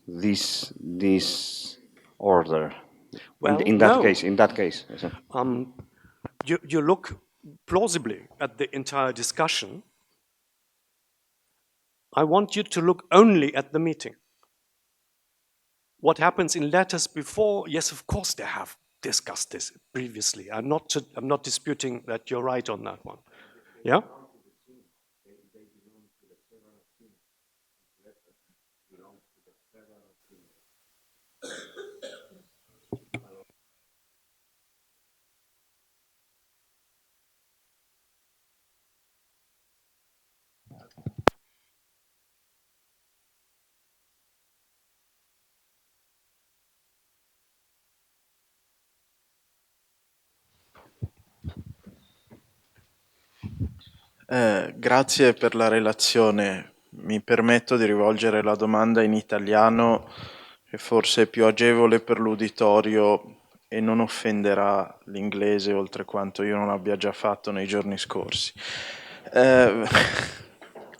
Speaker 4: this order.
Speaker 2: Well,
Speaker 4: in that case.
Speaker 2: You look plausibly at the entire discussion. I want you to look only at the meeting. What happens in letters before? Yes, of course they have discussed this previously. I'm not disputing that you're right on that one. Yeah?
Speaker 5: Grazie per la relazione. Mi permetto di rivolgere la domanda in italiano, che forse è più agevole per l'uditorio e non offenderà l'inglese oltre quanto io non abbia già fatto nei giorni scorsi.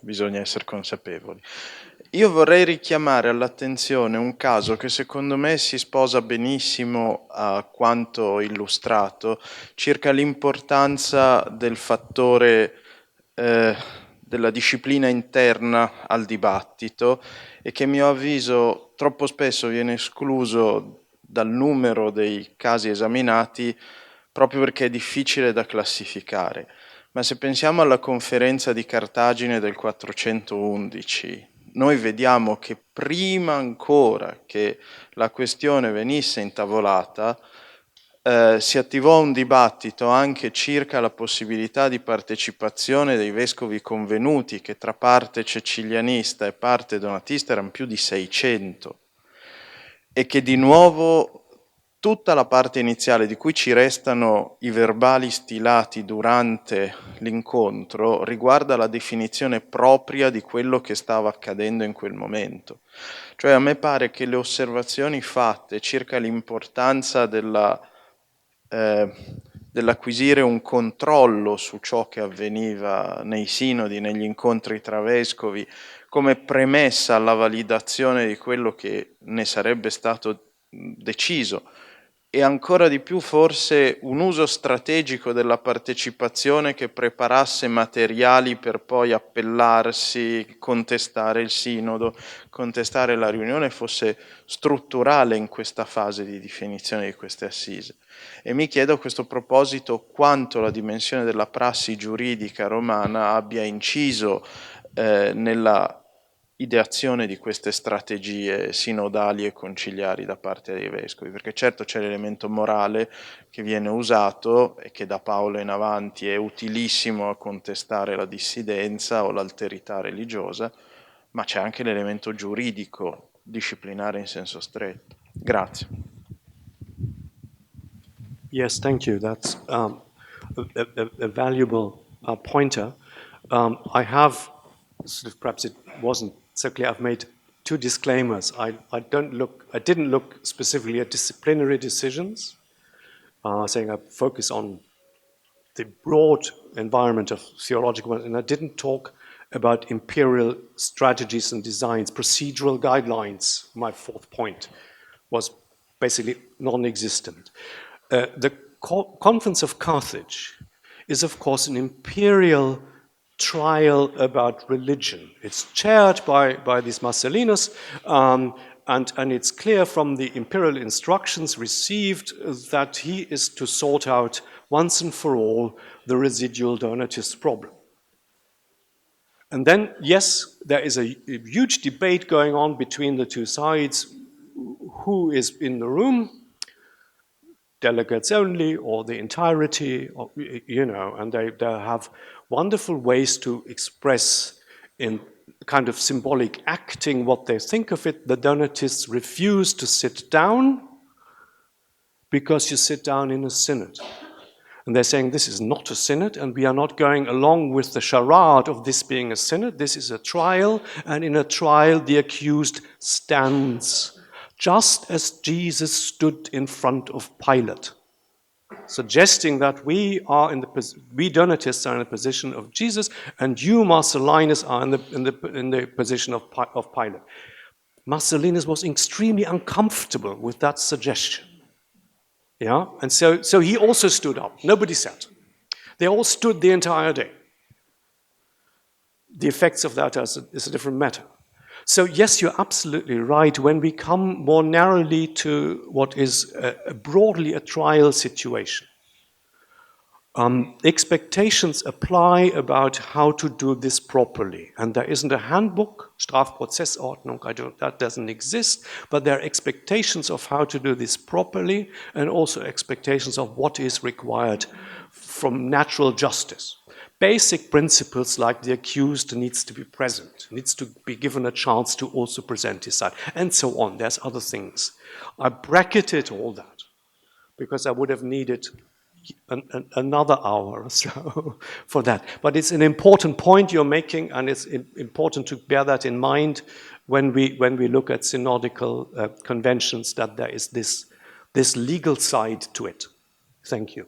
Speaker 5: Bisogna essere consapevoli. Io vorrei richiamare all'attenzione un caso che secondo me si sposa benissimo a quanto illustrato circa l'importanza del fattore della disciplina interna al dibattito e che a mio avviso troppo spesso viene escluso dal numero dei casi esaminati proprio perché è difficile da classificare. Ma se pensiamo alla conferenza di Cartagine del 411, noi vediamo che prima ancora che la questione venisse intavolata, si attivò un dibattito anche circa la possibilità di partecipazione dei vescovi convenuti, che tra parte cecilianista e parte donatista erano più di 600, e che di nuovo tutta la parte iniziale di cui ci restano i verbali stilati durante l'incontro riguarda la definizione propria di quello che stava accadendo in quel momento. Cioè a me pare che le osservazioni fatte circa l'importanza dell'acquisire un controllo su ciò che avveniva nei sinodi, negli incontri tra vescovi, come premessa alla validazione di quello che ne sarebbe stato deciso, e ancora di più forse un uso strategico della partecipazione che preparasse materiali per poi appellarsi, contestare il sinodo, contestare la riunione, fosse strutturale in questa fase di definizione di queste assise. E mi chiedo a questo proposito quanto la dimensione della prassi giuridica romana abbia inciso nella ideazione di queste strategie sinodali e conciliari da parte dei vescovi, perché certo c'è l'elemento morale che viene usato e che da Paolo in avanti è utilissimo a contestare la dissidenza o l'alterità religiosa, ma c'è anche l'elemento giuridico, disciplinare in senso stretto. Grazie.
Speaker 2: Yes, thank you. That's a valuable pointer. I have, perhaps it wasn't so clear, I've made two disclaimers. I didn't look specifically at disciplinary decisions, saying I focus on the broad environment of theological, and I didn't talk about imperial strategies and designs, procedural guidelines. My fourth point was basically non-existent. The Conference of Carthage is, of course, an imperial trial about religion. It's chaired by this Marcellinus, and it's clear from the imperial instructions received that he is to sort out once and for all the residual Donatist problem. And then, yes, there is a huge debate going on between the two sides. Who is in the room? Delegates only, or the entirety, or, and they have wonderful ways to express in kind of symbolic acting what they think of it. The Donatists refuse to sit down because you sit down in a synod. And they're saying this is not a synod, and we are not going along with the charade of this being a synod. This is a trial, and in a trial the accused stands, just as Jesus stood in front of Pilate, suggesting that we Donatists are in the position of Jesus, and you, Marcellinus, are in the position of Pilate. Marcellinus was extremely uncomfortable with that suggestion. Yeah, and so he also stood up. Nobody sat. They all stood the entire day. The effects of that is a different matter. So yes, you're absolutely right. When we come more narrowly to what is broadly a trial situation, expectations apply about how to do this properly. And there isn't a handbook, Strafprozessordnung, that doesn't exist, but there are expectations of how to do this properly, and also expectations of what is required from natural justice. Basic principles like the accused needs to be present, needs to be given a chance to also present his side, and so on. There's other things. I bracketed all that because I would have needed another hour or so for that. But it's an important point you're making, and it's important to bear that in mind when we look at synodical conventions, that there is this legal side to it. Thank you.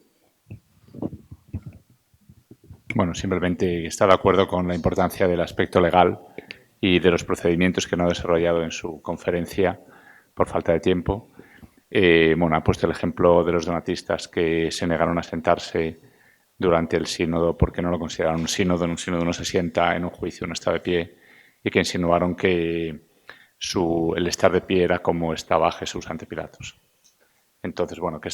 Speaker 1: Bueno, simplemente está de acuerdo con la importancia del aspecto legal y de los procedimientos que no ha desarrollado en su conferencia por falta de tiempo. Bueno, ha puesto el ejemplo de los donatistas que se negaron a sentarse durante el sínodo porque no lo consideraron un sínodo. En un sínodo uno se sienta, en un juicio uno está de pie, y que insinuaron que el estar de pie era como estaba Jesús ante Pilatos. Entonces, bueno, que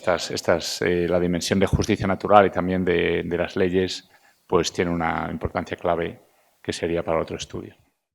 Speaker 1: la dimensión de justicia natural y también de las leyes, pues tiene una importancia clave que sería para otro estudio.